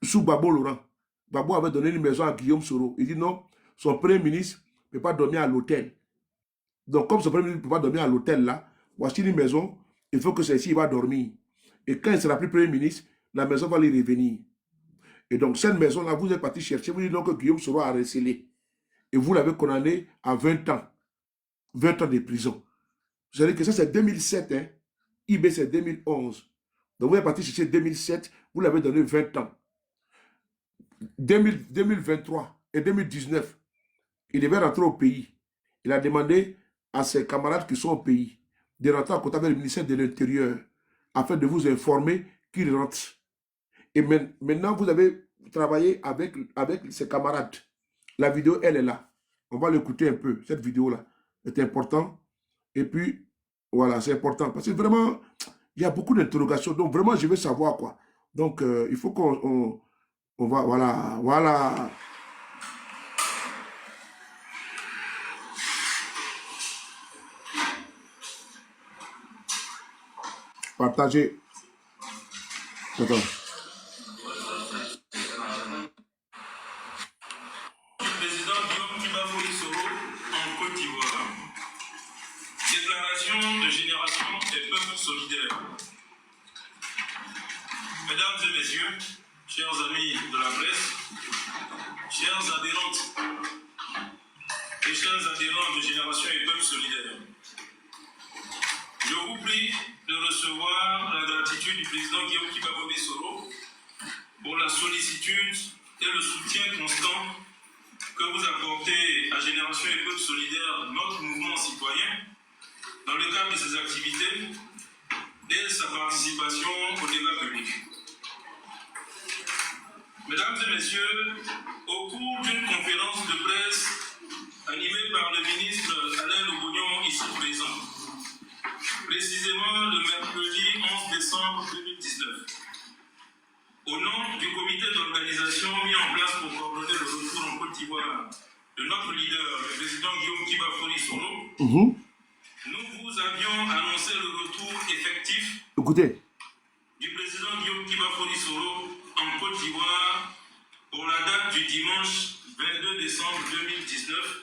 sous Babo Laurent. Babo avait donné une maison à Guillaume Soro. Il dit non, son premier ministre ne peut pas dormir à l'hôtel. Donc, comme son premier ministre ne peut pas dormir à l'hôtel là, voici une maison, il faut que celle-ci va dormir. Et quand il sera plus premier ministre, la maison va lui revenir. Et donc, cette maison-là, vous êtes parti chercher, vous dites donc que Guillaume Soro a recelé. Et vous l'avez condamné à 20 ans. 20 ans de prison. Vous savez que ça, c'est 2007. Hein? IB, c'est 2011. Donc, vous êtes parti chercher 2007, vous l'avez donné 20 ans. 2023 et 2019, il devait rentrer au pays. Il a demandé à ses camarades qui sont au pays de rentrer en contact avec le ministère de l'Intérieur afin de vous informer qu'il rentre. Et maintenant, vous avez travaillé avec ses camarades. La vidéo, elle est là. On va l'écouter un peu. Cette vidéo-là est importante. Et puis, voilà, c'est important. Parce que vraiment, il y a beaucoup d'interrogations. Donc, vraiment, je veux savoir quoi. Donc, il faut qu'on va, voilà. Partagez. Attends. Président Guillaume Kibafori Soro en Côte d'Ivoire. Déclaration de génération des peuples solidaires. Mesdames et messieurs, chers amis de la presse, chers adhérentes et chers adhérents de Génération et Peuples Solidaires, je vous prie de recevoir la gratitude du président Guillaume Kibafori Soro pour la sollicitude et le soutien constant que vous apportez à Génération et Peuples Solidaires, notre mouvement citoyen, dans le cadre de ses activités et sa participation au débat public. Mesdames et messieurs, au cours d'une conférence de presse animée par le ministre Alain Lobognon, ici présent, précisément le mercredi 11 décembre 2019, au nom du comité d'organisation mis en place pour coordonner le retour en Côte d'Ivoire de notre leader, le président Guillaume Kibafori Soro, nous vous avions annoncé le retour effectif du président Guillaume Kibafori Soro en Côte d'Ivoire pour la date du dimanche 22 décembre 2019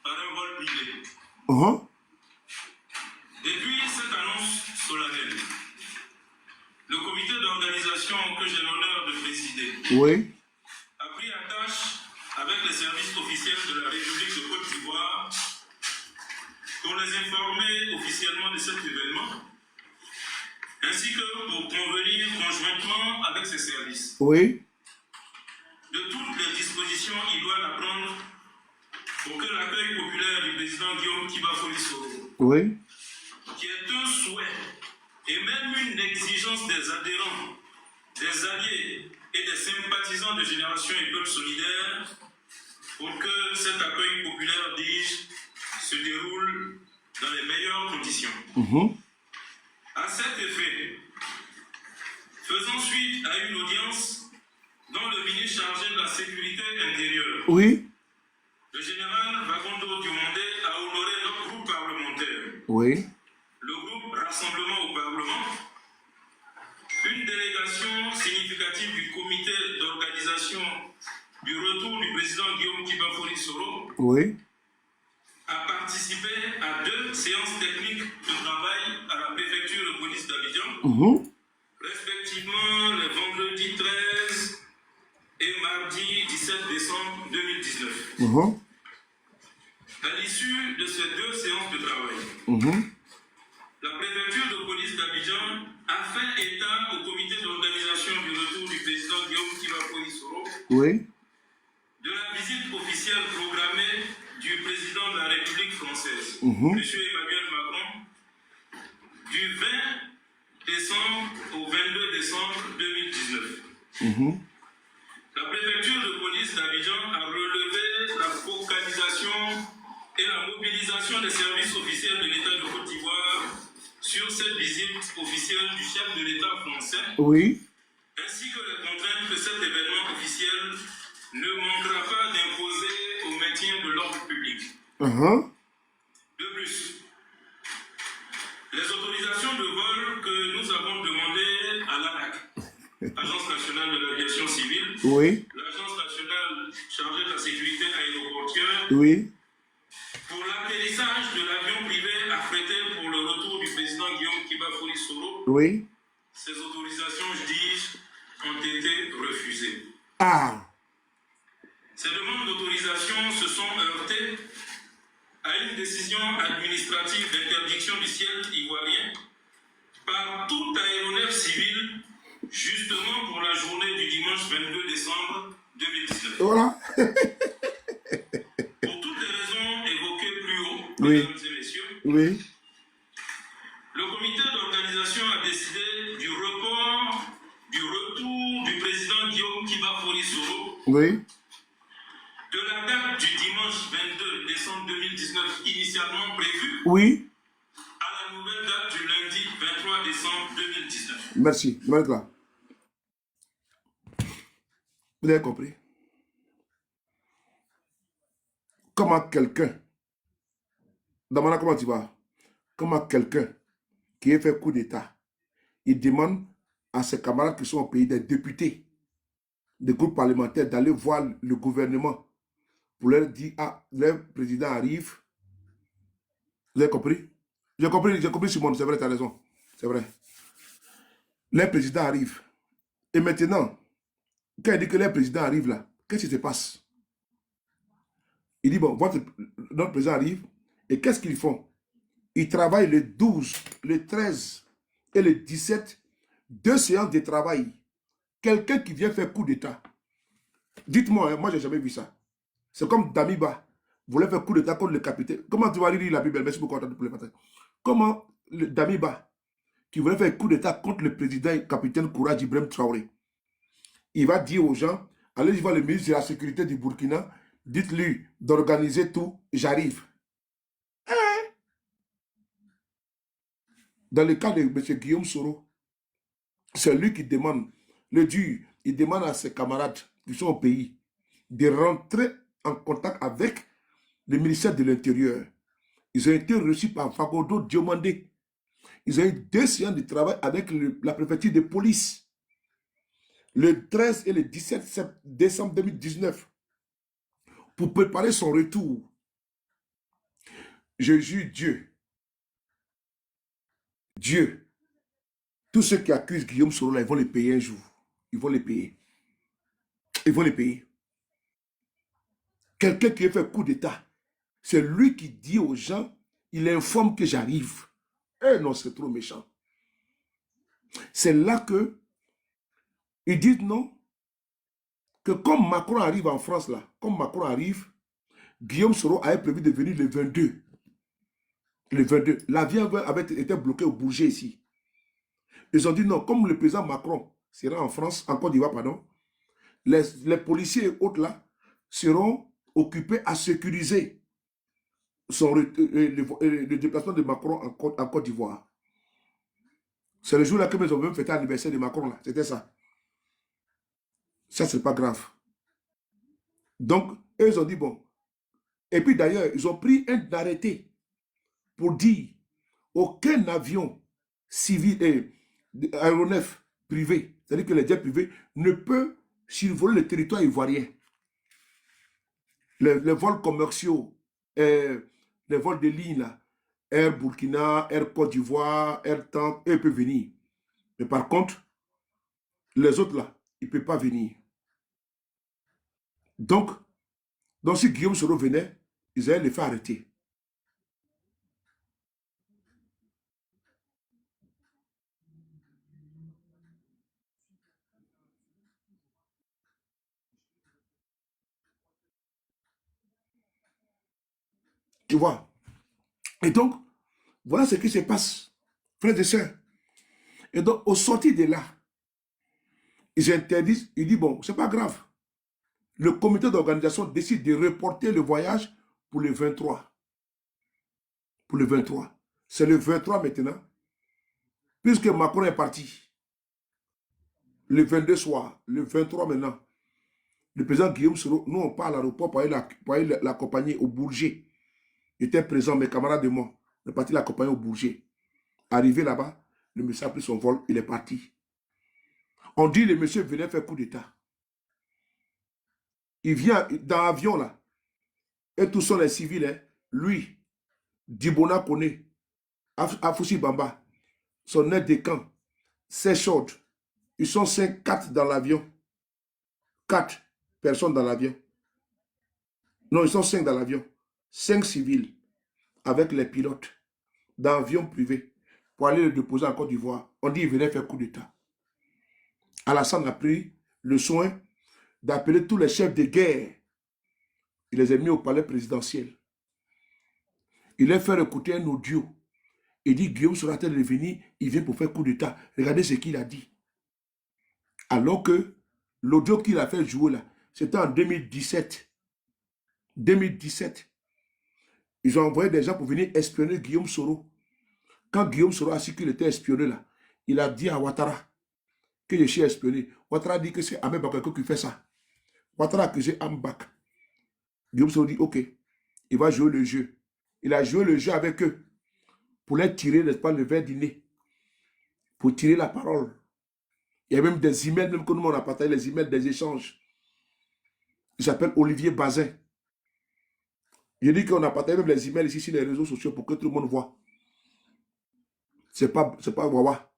par un vol privé. Depuis cette annonce solennelle, le comité d'organisation que j'ai l'honneur de présider a pris attache avec les services officiels de la République de Côte d'Ivoire pour les informer officiellement de cet événement, ainsi que pour convenir conjointement avec ces services de toutes les dispositions idoines à prendre pour que l'accueil populaire du président Guillaume Kibafori Soro, qui est un souhait et même une exigence des adhérents, des alliés et des sympathisants de Génération et Peuples Solidaires, pour que cet accueil populaire, dis-je, se déroule dans les meilleures conditions. À cet effet, faisant suite à une audience dont le ministre chargé de la sécurité intérieure, le général Vagondo Diomandé, a honoré notre groupe parlementaire, le groupe Rassemblement au Parlement, une délégation significative du comité d'organisation du retour du président Guillaume Kibafori Soro a participé à 2 séances techniques de travail à la préfecture de police d'Abidjan, respectivement les vendredis 13 et mardi 17 décembre 2019. À l'issue de ces 2 séances de travail, la préfecture de police d'Abidjan a fait état au comité d'organisation Oui. De la visite officielle programmée du président de la République française, M. Emmanuel Macron, du 20 décembre au 22 décembre 2019. La préfecture de police d'Abidjan a relevé la focalisation et la mobilisation des services officiels de l'État de Côte d'Ivoire sur cette visite officielle du chef de l'État français, Oui. ainsi que les contraintes que cet événement officiel ne manquera pas d'imposer au maintien de l'ordre public. De plus, les autorisations de vol que nous avons demandées à l'ANAC, Agence nationale de l'aviation civile, Oui. l'Agence nationale chargée de la sécurité aéroportuaire, Oui. pour l'atterrissage de l'avion privé affrété pour le retour du président Guillaume Kiba Soro, Oui. ces autorisations, je dis, ont été refusées. Ah. Ces demandes d'autorisation se sont heurtées à une décision administrative d'interdiction du ciel ivoirien par tout aéronef civil, justement pour la journée du dimanche 22 décembre 2019. Voilà. Pour toutes les raisons évoquées plus haut, Oui. mesdames et messieurs, Oui. le comité d'organisation a décidé du report du retour du président Guillaume Kiba Soro Oui. de la date du dimanche 22 décembre 2019 initialement prévue Oui. à la nouvelle date du lundi 23 décembre 2019. Merci. Je vais être là. Vous avez compris? Comment quelqu'un, Damana, comment tu vas? Comment quelqu'un qui a fait coup d'État, il demande à ses camarades qui sont au pays, des députés, des groupes parlementaires, d'aller voir le gouvernement pour leur dire, ah, le président arrive. Vous avez compris? J'ai compris, Simone, c'est vrai, tu as raison. C'est vrai. Le président arrive. Et maintenant, quand il dit que le président arrive là, qu'est-ce qui se passe? Il dit, bon, notre président arrive, et qu'est-ce qu'ils font? Ils travaillent le 12, le 13 et le 17, 2 séances de travail. Quelqu'un qui vient faire coup d'État. Dites-moi, hein, moi, je n'ai jamais vu ça. C'est comme Damiba voulait faire coup d'État contre le capitaine. Comment tu vas lire la Bible? Merci beaucoup pour le matin. Comment Damiba, qui voulait faire coup d'État contre le président et capitaine Courage Ibrahim Traoré, il va dire aux gens, allez voir le ministre de la Sécurité du Burkina, dites-lui d'organiser tout, j'arrive. Dans le cas de M. Guillaume Soro, c'est lui qui demande, le dur, il demande à ses camarades qui sont au pays de rentrer en contact avec le ministère de l'Intérieur. Ils ont été reçus par Fagodo Diomandé. Ils ont eu 2 séances de travail avec la préfecture de police. Le 13 et le 17 décembre 2019. Pour préparer son retour. Je jure Dieu. Dieu. Tous ceux qui accusent Guillaume Soro, là, ils vont les payer un jour. Ils vont les payer. Ils vont les payer. Quelqu'un qui a fait coup d'État, c'est lui qui dit aux gens, il informe que j'arrive. Eh non, c'est trop méchant. C'est là que ils disent non, que comme Macron arrive en France, là, comme Macron arrive, Guillaume Soro avait prévu de venir le 22. Le 22. L'avion avait été bloqué au Bourget ici. Ils ont dit non, comme le président Macron sera en France, en Côte d'Ivoire, pardon, les policiers et autres là seront occupés à sécuriser le déplacement de Macron en Côte d'Ivoire. C'est le jour-là que nous avons même fêté l'anniversaire de Macron là. C'était ça. Ça, c'est pas grave. Donc, eux, ils ont dit bon. Et puis d'ailleurs, ils ont pris un arrêté pour dire aucun avion civil et aéronef privé, c'est-à-dire que les jets privés, ne peut survoler le territoire ivoirien. Les vols commerciaux, les vols de ligne, là, Air Burkina, Air Côte d'Ivoire, Air Tante, eux peuvent venir. Mais par contre, les autres là, ils ne peuvent pas venir. Donc si Guillaume Soro venait, ils allaient les faire arrêter. Tu vois. Et donc, voilà ce qui se passe, frères et sœurs. Et donc, au sortir de là, ils interdisent, ils disent, bon, c'est pas grave. Le comité d'organisation décide de reporter le voyage pour le 23. Pour le 23. C'est le 23 maintenant. Puisque Macron est parti. Le 22 soir, le 23 maintenant. Le président Guillaume Soro, nous on part à l'aéroport pour aller l'accompagner au Bourget. Il était présent, mes camarades de moi. On est parti l'accompagner au Bourget. Arrivé là-bas, le monsieur a pris son vol, il est parti. On dit le monsieur venait faire coup d'État. Il vient dans l'avion là. Et tous sont les civils. Hein. Lui, Dibona Kone, Afousi Bamba, son aide de camp, c'est chaud. Ils sont 4 dans l'avion. 4 personnes dans l'avion. Non, ils sont 5 dans l'avion. 5 civils avec les pilotes dans l'avion privé pour aller le déposer en Côte d'Ivoire. On dit qu'il venait faire coup d'État. Alassane a pris le soin d'appeler tous les chefs de guerre. Il les a mis au palais présidentiel. Il a fait écouter un audio. Il dit Guillaume sera-t-il revenu, il vient pour faire coup d'État. Regardez ce qu'il a dit. Alors que l'audio qu'il a fait jouer là, c'était en 2017. 2017. Ils ont envoyé des gens pour venir espionner Guillaume Soro. Quand Guillaume Soro a su qu'il était espionné là, il a dit à Ouattara que je suis espionné. Ouattara dit que c'est Ahmed Bakayoko qui fait ça. Ouattara a accusé Ambak. Guillaume Soro dit ok, il va jouer le jeu. Il a joué le jeu avec eux pour les tirer, n'est-ce pas, le verre du nez. Pour tirer la parole. Il y a même des emails, même que nous on a partagé les emails des échanges. Il s'appelle Olivier Bazin. Je dis qu'on a partagé même les emails ici sur les réseaux sociaux pour que tout le monde voit. C'est pas Wawa.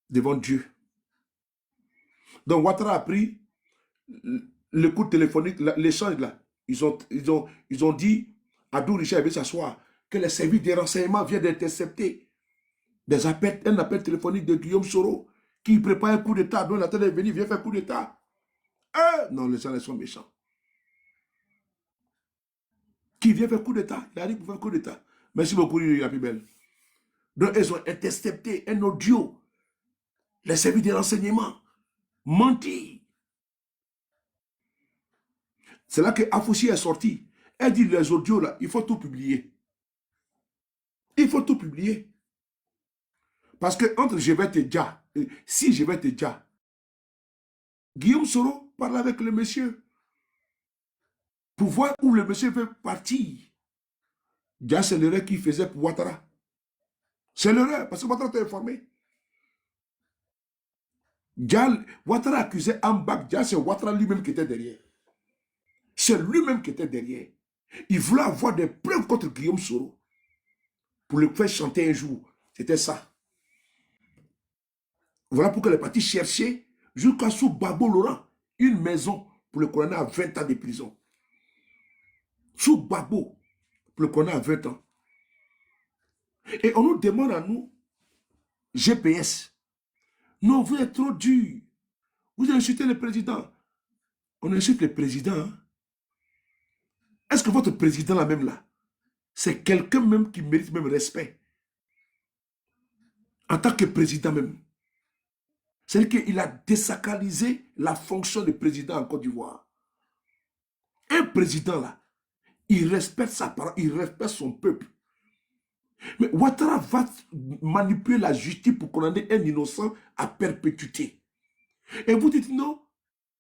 Devant Dieu. Donc Ouattara a pris le coup téléphonique, l'échange là. Ils ont dit à Abdou Richard veut s'asseoir que les services de renseignement viennent d'intercepter un appel téléphonique de Guillaume Soro qui prépare un coup d'État. Donc la tête est venue, vient faire coup d'État. Non, les gens sont méchants. Qui vient faire coup d'État? Il arrive pour faire coup d'État. Merci beaucoup, la plus belle. Donc ils ont intercepté un audio. Les services de renseignement. Menti. C'est là que Afousi est sorti. Elle dit les audios là, il faut tout publier. Il faut tout publier. Parce que entre je vais te dire, si je vais te dire, Guillaume Soro parle avec le monsieur pour voir où le monsieur veut partir. Dia, c'est l'erreur qu'il faisait pour Ouattara. C'est l'erreur, parce que Ouattara t'a informé. Dia, Ouattara accusait Ambak, Dia, c'est Ouattara lui-même qui était derrière. C'est lui-même qui était derrière. Il voulait avoir des preuves contre Guillaume Soro pour le faire chanter un jour. C'était ça. Voilà pourquoi les partis cherchaient jusqu'à sous Babo Laurent une maison pour le colonel à 20 ans de prison. Sous Babo, pour le colonel à 20 ans. Et on nous demande à nous, GPS, non, vous êtes trop dur. Vous insultez le président. On insulte le président. Hein? Est-ce que votre président là même là, c'est quelqu'un même qui mérite même respect? En tant que président même. C'est-à-dire qu'il a désacralisé la fonction de président en Côte d'Ivoire. Un président là, il respecte sa parole, il respecte son peuple. Mais Ouattara va manipuler la justice pour condamner un innocent à perpétuité. Et vous dites non,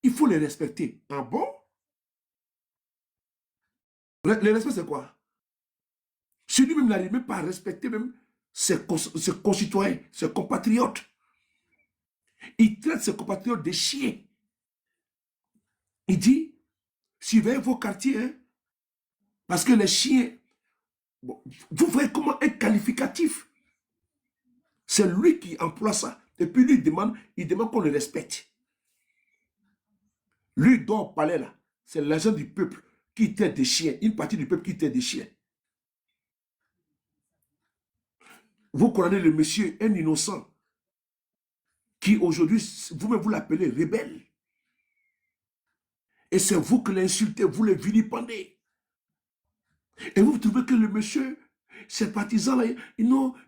il faut les respecter. Ah bon? Le respect c'est quoi? Si lui-même n'arrive même pas à respecter même ses concitoyens, ses compatriotes. Il traite ses compatriotes de chiens. Il dit, suivez vos quartiers, hein, parce que les chiens, bon, vous voyez comment un qualificatif, c'est lui qui emploie ça. Et puis lui, il demande qu'on le respecte. Lui, dont on parlait là, c'est l'agent du peuple qui traite des chiens, une partie du peuple qui traite des chiens. Vous connaissez le monsieur, un innocent, qui aujourd'hui, vous-même vous l'appelez rebelle. Et c'est vous qui l'insultez, vous le vilipendez. Et vous trouvez que le monsieur, ces partisans-là,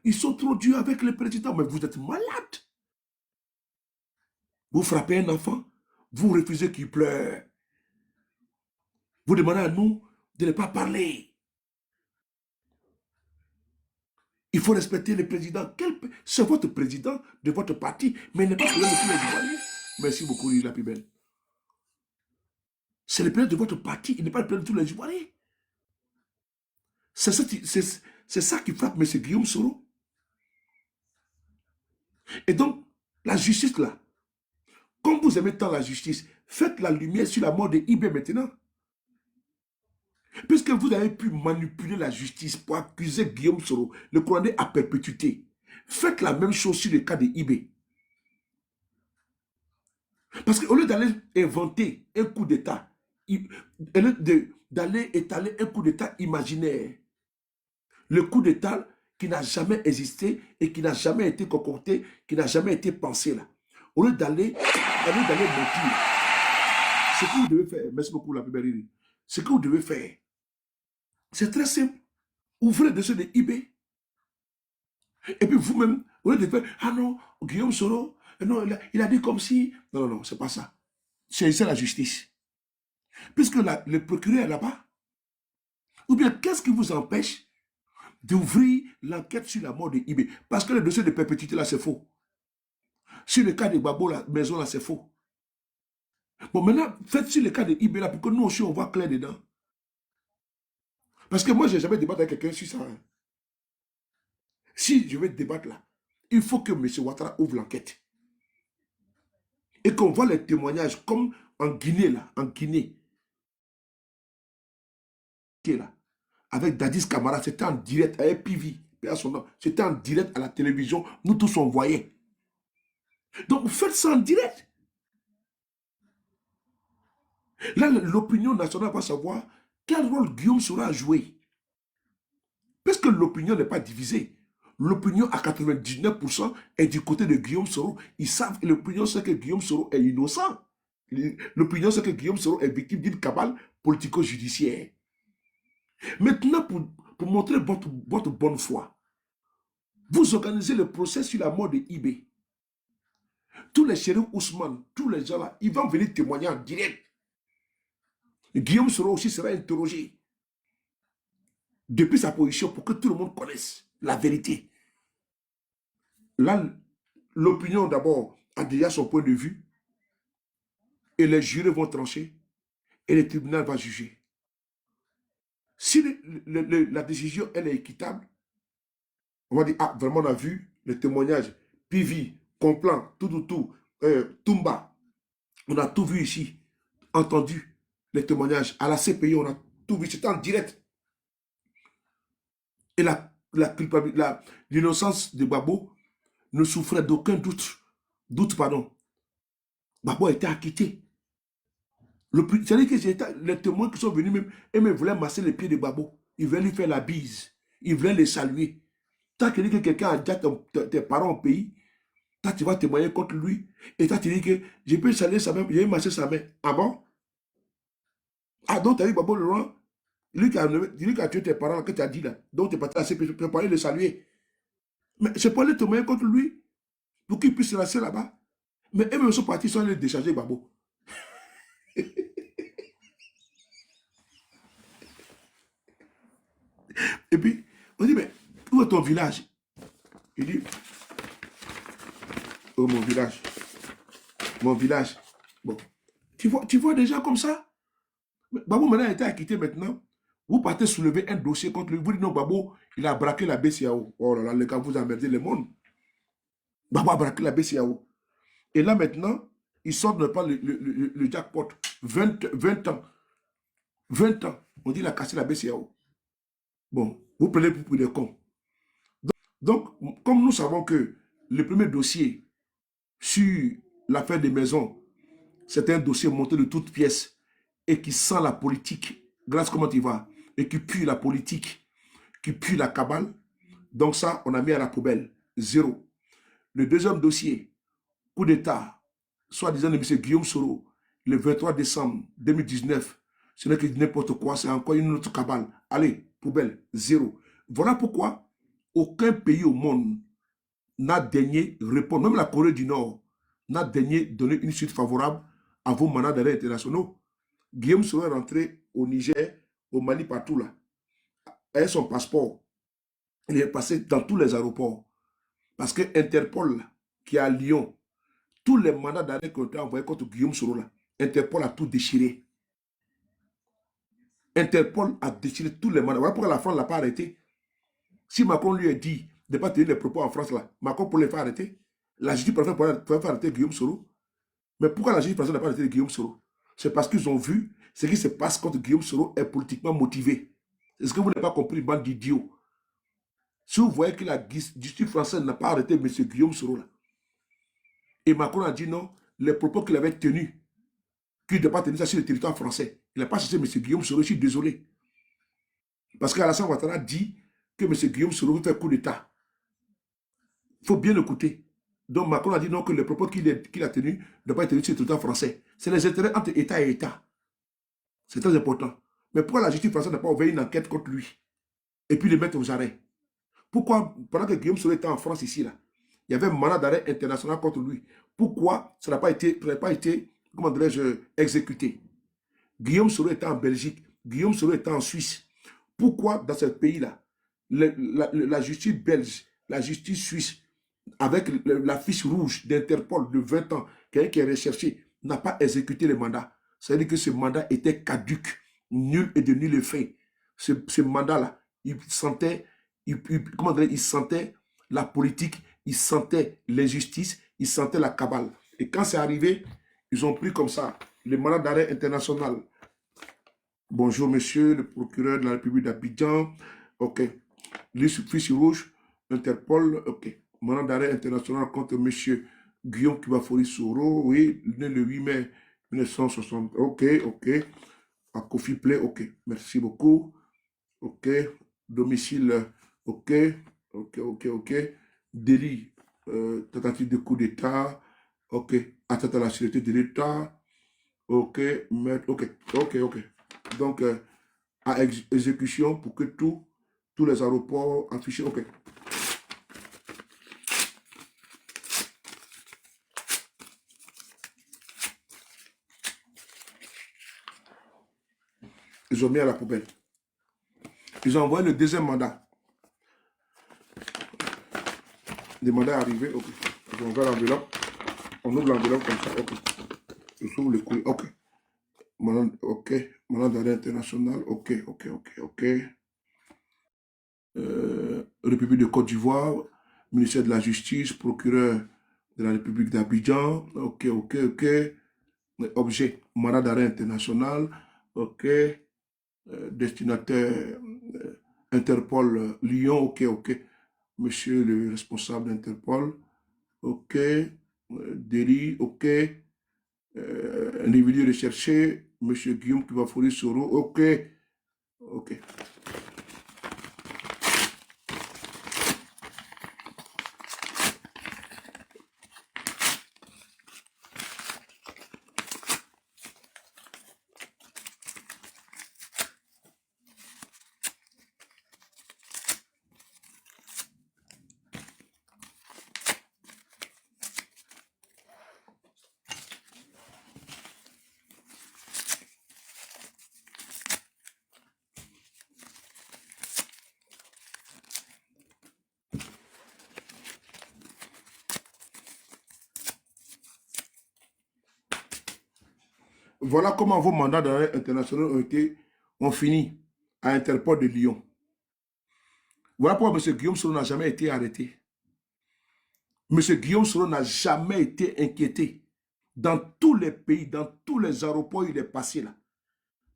ils sont trop durs avec le président. Mais vous êtes malade. Vous frappez un enfant, vous refusez qu'il pleure. Vous demandez à nous de ne pas parler. Il faut respecter le président. C'est votre président de votre parti, mais il n'est pas le président de tous les Ivoiriens. Merci beaucoup, la plus belle. C'est le président de votre parti, il n'est pas le président de tous les Ivoiriens. C'est ça qui frappe M. Guillaume Soro. Et donc, la justice là, comme vous aimez tant la justice, faites la lumière sur la mort de IB maintenant. Puisque vous avez pu manipuler la justice pour accuser Guillaume Soro, le condamner à perpétuité, faites la même chose sur le cas de IB. Parce qu'au lieu d'aller inventer un coup d'État, d'aller étaler un coup d'État imaginaire, le coup d'État qui n'a jamais existé et qui n'a jamais été concocté, qui n'a jamais été pensé là. Au lieu d'aller mentir, ce que vous devez faire, merci beaucoup la Pibérie, ce que vous devez faire, c'est très simple. Ouvrez le dossier de IB. Et puis vous-même, au lieu de faire, ah non, Guillaume Soro, non, il a dit comme si. Non, non, non, c'est pas ça. C'est la justice. Puisque le procureur est là-bas. Ou bien, qu'est-ce qui vous empêche d'ouvrir l'enquête sur la mort de IB? Parce que le dossier de perpétuité, là, c'est faux. Sur le cas de Babo, la maison, là, c'est faux. Bon, maintenant, faites sur le cas de IB, là, pour que nous aussi, on voit clair dedans. Parce que moi, je n'ai jamais débattu avec quelqu'un sur ça. Hein. Si je vais débattre là, il faut que M. Ouattara ouvre l'enquête. Et qu'on voit les témoignages comme en Guinée, là, en Guinée. Là, avec Dadis Camara, c'était en direct, avec PV, c'était en direct à la télévision, nous tous on voyait. Donc faites ça en direct. Là, l'opinion nationale va savoir quel rôle Guillaume Soro joué. Puisque l'opinion n'est pas divisée. L'opinion à 99% est du côté de Guillaume Soro. Ils savent, l'opinion c'est que Guillaume Soro est innocent. L'opinion c'est que Guillaume Soro est victime d'une cabale politico-judiciaire. Maintenant, pour montrer votre bonne foi, vous organisez le procès sur la mort de IB. Tous les shérifs Ousmane, tous les gens là, ils vont venir témoigner en direct. Guillaume Soro aussi sera interrogé depuis sa position pour que tout le monde connaisse la vérité. Là, l'opinion d'abord a déjà son point de vue et les jurés vont trancher et le tribunal va juger. Si la décision elle est équitable, on va dire, ah, vraiment on a vu le témoignage, PV, Complan, tout, Tumba, on a tout vu ici, entendu les témoignages. À la CPI, on a tout vu, c'était en direct. Et l'innocence de Babo ne souffrait d'aucun doute. Babo a été acquitté. C'est-à-dire que les témoins qui sont venus même voulaient masser les pieds de Babo. Ils voulaient lui faire la bise. Ils voulaient les saluer. Tant que quelqu'un a déjà tes parents au pays, toi tu vas témoigner contre lui. Et toi tu dis que je peux saluer sa main, je vais masser sa main. Ah bon? Ah donc tu as vu Babo Laurent, lui qui a tué tes parents, que tu as dit là. Donc tu es parti à CPI, tu peux aller le saluer. Mais c'est pour aller témoigner contre lui, pour qu'il puisse rester là-bas. Mais eux-mêmes sont partis, ils sont allés décharger Babo. Et puis, on dit, mais où est ton village? Il dit, oh mon village. Bon, tu vois des gens comme ça? Babo maintenant a été acquitté maintenant. Vous partez soulever un dossier contre lui. Vous dites non, Babo, il a braqué la BCAO. Oh là là, les gars, vous emmerdez le monde. Babo a braqué la BCAO. Et là maintenant, il sort de pas le jackpot. 20 ans. 20 ans. On dit qu'il a cassé la BCAO. Bon, vous prenez pour des cons. Donc, comme nous savons que le premier dossier sur l'affaire des maisons, c'est un dossier monté de toutes pièces et qui sent la politique, grâce comment tu vas, et qui pue la politique, qui pue la cabale. Donc ça, on a mis à la poubelle. 0. Le deuxième dossier, coup d'État, soi-disant de M. Guillaume Soro, le 23 décembre 2019, ce n'est que n'importe quoi, c'est encore une autre cabale. Allez, Poubelle, zéro. Voilà pourquoi aucun pays au monde n'a daigné répondre, même la Corée du Nord n'a daigné donner une suite favorable à vos mandats d'arrêt internationaux. Guillaume Soro est rentré au Niger, au Mali, partout là. Avec son passeport, il est passé dans tous les aéroports. Parce que Interpol, qui est à Lyon, tous les mandats d'arrêt qui ont été envoyés contre Guillaume Soro, là, Interpol a tout déchiré. Interpol a déchiré tous les mandats. Voilà pourquoi la France ne l'a pas arrêté. Si Macron lui a dit de ne pas tenir les propos en France, là, Macron pour les faire arrêter, la justice préfère faire arrêter Guillaume Soro. Mais pourquoi la justice préfère n'a pas arrêté Guillaume Soro? C'est parce qu'ils ont vu ce qui se passe quand Guillaume Soro est politiquement motivé. C'est ce que vous n'avez pas compris, bande d'idiots. Si vous voyez que la justice française n'a pas arrêté M. Guillaume Soro, là, et Macron a dit non, les propos qu'il avait tenus, qu'il ne devait pas tenir ça sur le territoire français, il n'a pas cherché M. Guillaume Soro, je suis désolé. Parce qu'Alassane Ouattara dit que M. Guillaume Soro veut faire coup d'État. Il faut bien l'écouter. Donc Macron a dit non, que les propos qu'il a tenus ne doivent pas être tenus sur le territoire français. C'est les intérêts entre État et État. C'est très important. Mais pourquoi la justice française n'a pas ouvert une enquête contre lui et puis le mettre aux arrêts? Pourquoi, pendant que Guillaume Soro était en France ici, là, il y avait un mandat d'arrêt international contre lui? Pourquoi ça n'a pas été, comment dirais-je, exécuté? Guillaume Soro était en Belgique, Guillaume Soro était en Suisse. Pourquoi dans ce pays-là, la justice belge, la justice suisse, avec la fiche rouge d'Interpol de 20 ans, quelqu'un qui est recherché, n'a pas exécuté le mandat? Ça veut dire que ce mandat était caduc, nul et de nul effet. Ce mandat-là, il sentait la politique, il sentait l'injustice, il sentait la cabale. Et quand c'est arrivé, ils ont pris comme ça le mandat d'arrêt international. Bonjour, monsieur le procureur de la République d'Abidjan. OK. Liste fiche rouge, Interpol. OK. Mandat d'arrêt international contre monsieur Guillaume Kibafori Soro. Oui, né le 8 mai 1960. OK, OK. À Kofi Play. OK. Merci beaucoup. OK. Domicile. OK. OK, OK, OK. Délit. Tentative de coup d'État. OK. Atteinte à la sécurité de l'État. OK. OK. OK, OK. Donc, à exécution pour que tous les aéroports affichés. OK. Ils ont mis à la poubelle. Ils ont envoyé le deuxième mandat. Le mandat est arrivé. OK. Ils ont ouvert l'enveloppe. On ouvre l'enveloppe comme ça. OK. Je ouvre le courrier. OK. OK. Mandat d'arrêt international. OK, OK, OK, OK. République de Côte d'Ivoire, ministère de la Justice, procureur de la République d'Abidjan. OK, OK, OK. Objet, mandat d'arrêt international. OK. Destinataire, Interpol Lyon. OK, OK. Monsieur le responsable d'Interpol. OK. Délit. OK. Individu recherché, monsieur Guillaume Kibafori Soro. OK. OK. Voilà comment vos mandats d'arrêt internationaux ont fini à Interpol de Lyon. Voilà pourquoi M. Guillaume Soro n'a jamais été arrêté. M. Guillaume Soro n'a jamais été inquiété. Dans tous les pays, dans tous les aéroports, il est passé là.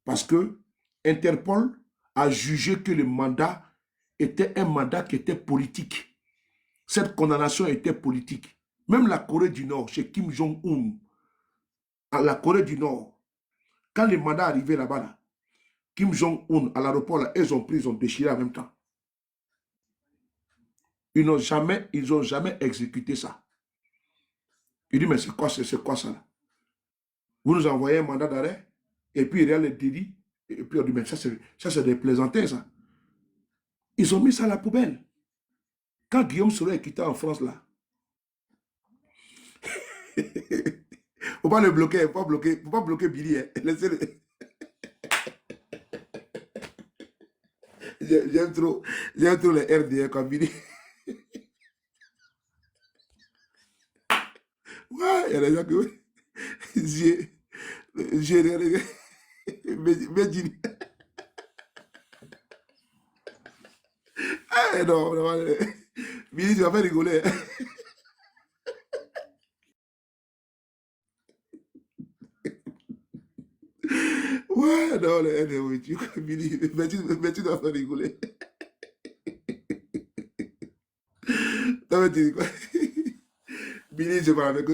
Parce que Interpol a jugé que le mandat était un mandat qui était politique. Cette condamnation était politique. Même la Corée du Nord, chez Kim Jong-un, à la Corée du Nord, quand le mandat est arrivé là-bas, là, Kim Jong-un, à l'aéroport, là, ils ont déchiré en même temps. Ils n'ont jamais exécuté ça. Il dit, mais c'est quoi ça là? Vous nous envoyez un mandat d'arrêt, et puis il y a le délit, et puis on dit, mais ça c'est des plaisantins, ça. Ils ont mis ça à la poubelle. Quand Guillaume Soro est quitté en France, là, faut pas le bloquer, faut pas bloquer Billy. Hein. Laissez-le. J'aime trop les RDA comme Billy. Ouais, il y a des gens que j'ai ah non, vraiment, Billy, tu vas faire rigoler. Ouais, non, le RDA, Billy, mais tu dois faire rigoler. Non, mais tu dis quoi? Billy, je parle avec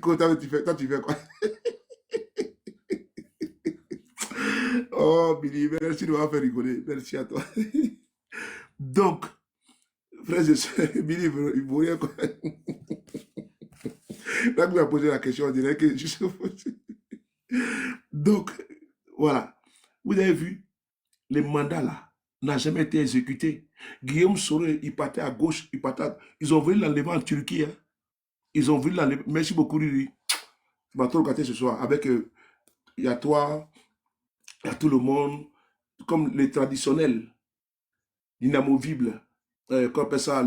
toi, tu fais quoi? Oh, Billy, merci de m'avoir fait rigoler. Merci à toi. Donc, frère et soeur, Billy, il vaut rien quoi. Là, tu m'as posé la question, on dirait que je suis fauché. Donc, voilà. Vous avez vu, les mandats là n'ont jamais été exécutés. Guillaume Soro, il partait à gauche, il partait à... Ils ont voulu l'enlever en Turquie. Hein. Ils ont voulu l'enlever. Merci beaucoup, Riri. Tu m'as trop gâté ce soir. Avec, il y a toi, il y a tout le monde, comme les traditionnels, l'inamovible, qu'on appelle ça,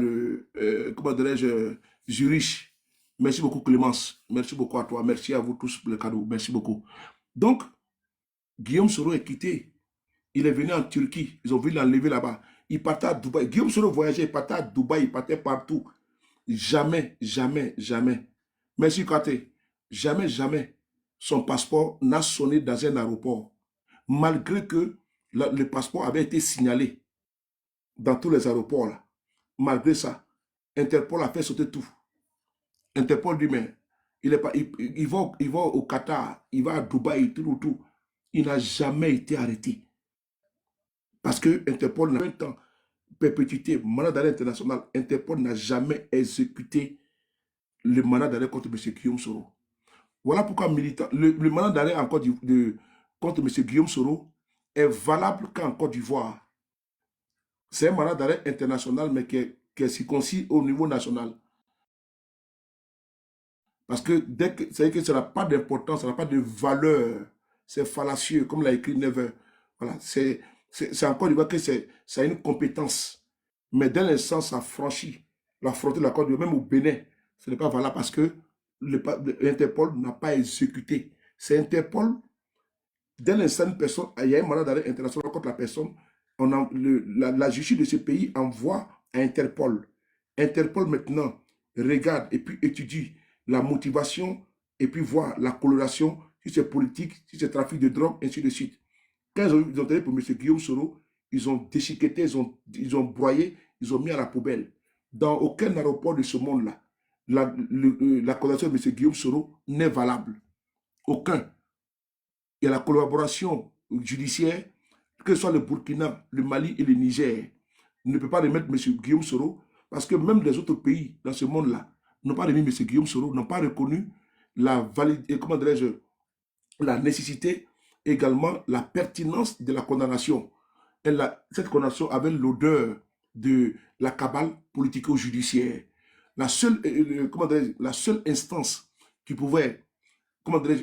comment dirais-je, Zurich. Merci beaucoup, Clémence. Merci beaucoup à toi. Merci à vous tous pour le cadeau. Merci beaucoup. Donc, Guillaume Soro est quitté. Il est venu en Turquie. Ils ont voulu l'enlever là-bas. Il partait à Dubaï. Guillaume Soro voyageait. Il partait à Dubaï. Il partait partout. Jamais, jamais, jamais. Merci, Kate. Jamais, jamais, son passeport n'a sonné dans un aéroport. Malgré que le passeport avait été signalé dans tous les aéroports. Là. Malgré ça, Interpol a fait sauter tout. Interpol dit, mais il va au Qatar, il va à Dubaï, tout. Il n'a jamais été arrêté. Parce que Interpol n'a pas eu temps, perpétuité, mandat d'arrêt international, Interpol n'a jamais exécuté le mandat d'arrêt contre M. Guillaume Soro. Voilà pourquoi le mandat d'arrêt contre M. Guillaume Soro est valable qu'en Côte d'Ivoire. C'est un mandat d'arrêt international, mais qui est circoncis au niveau national. Parce que dès que ça n'a pas d'importance, ça n'a pas de valeur, c'est fallacieux, comme l'a écrit Never. Voilà, c'est encore une fois que ça a une compétence. Mais dès l'instant, ça franchit la frontière de la Côte d'Ivoire, même au Bénin, ce n'est pas valable parce que l'Interpol n'a pas exécuté. C'est Interpol, dès l'instant, il y a un mandat d'arrêt international contre la personne, la justice de ce pays envoie à Interpol. Interpol maintenant regarde et puis étudie la motivation et puis voir la coloration, si c'est politique, si c'est trafic de drogue, ainsi de suite. Quand ils ont donné pour M. Guillaume Soro, ils ont déchiqueté, ils ont broyé, ils ont mis à la poubelle. Dans aucun aéroport de ce monde-là, la coloration de M. Guillaume Soro n'est valable. Aucun. Il y a la collaboration judiciaire, que ce soit le Burkina, le Mali et le Niger, ne peut pas remettre M. Guillaume Soro, parce que même les autres pays dans ce monde-là n'ont pas remis M. Guillaume Soro, n'ont pas reconnu la nécessité, également la pertinence de la condamnation. Et cette condamnation avait l'odeur de la cabale politico-judiciaire. La seule instance qui pouvait,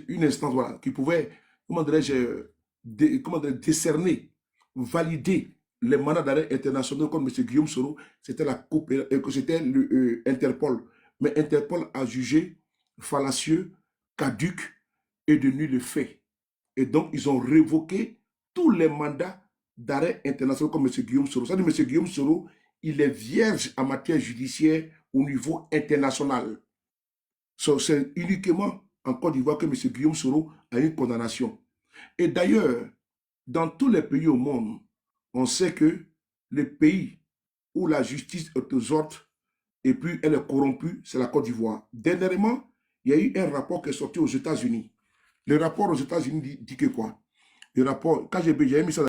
une instance, voilà, qui pouvait, décerner, valider les mandats d'arrêt internationaux comme M. Guillaume Soro, c'était Interpol. Mais Interpol a jugé fallacieux, caduc et de nul fait. Et donc, ils ont révoqué tous les mandats d'arrêt internationaux comme M. Guillaume Soro. Ça dit, M. Guillaume Soro, il est vierge en matière judiciaire au niveau international. C'est uniquement en Côte d'Ivoire que M. Guillaume Soro a une condamnation. Et d'ailleurs, dans tous les pays au monde, on sait que les pays où la justice est aux ordres et puis elle est corrompue, c'est la Côte d'Ivoire. Dernièrement, il y a eu un rapport qui est sorti aux États-Unis. Le rapport aux États-Unis dit que quoi? Le rapport, quand j'ai mis ça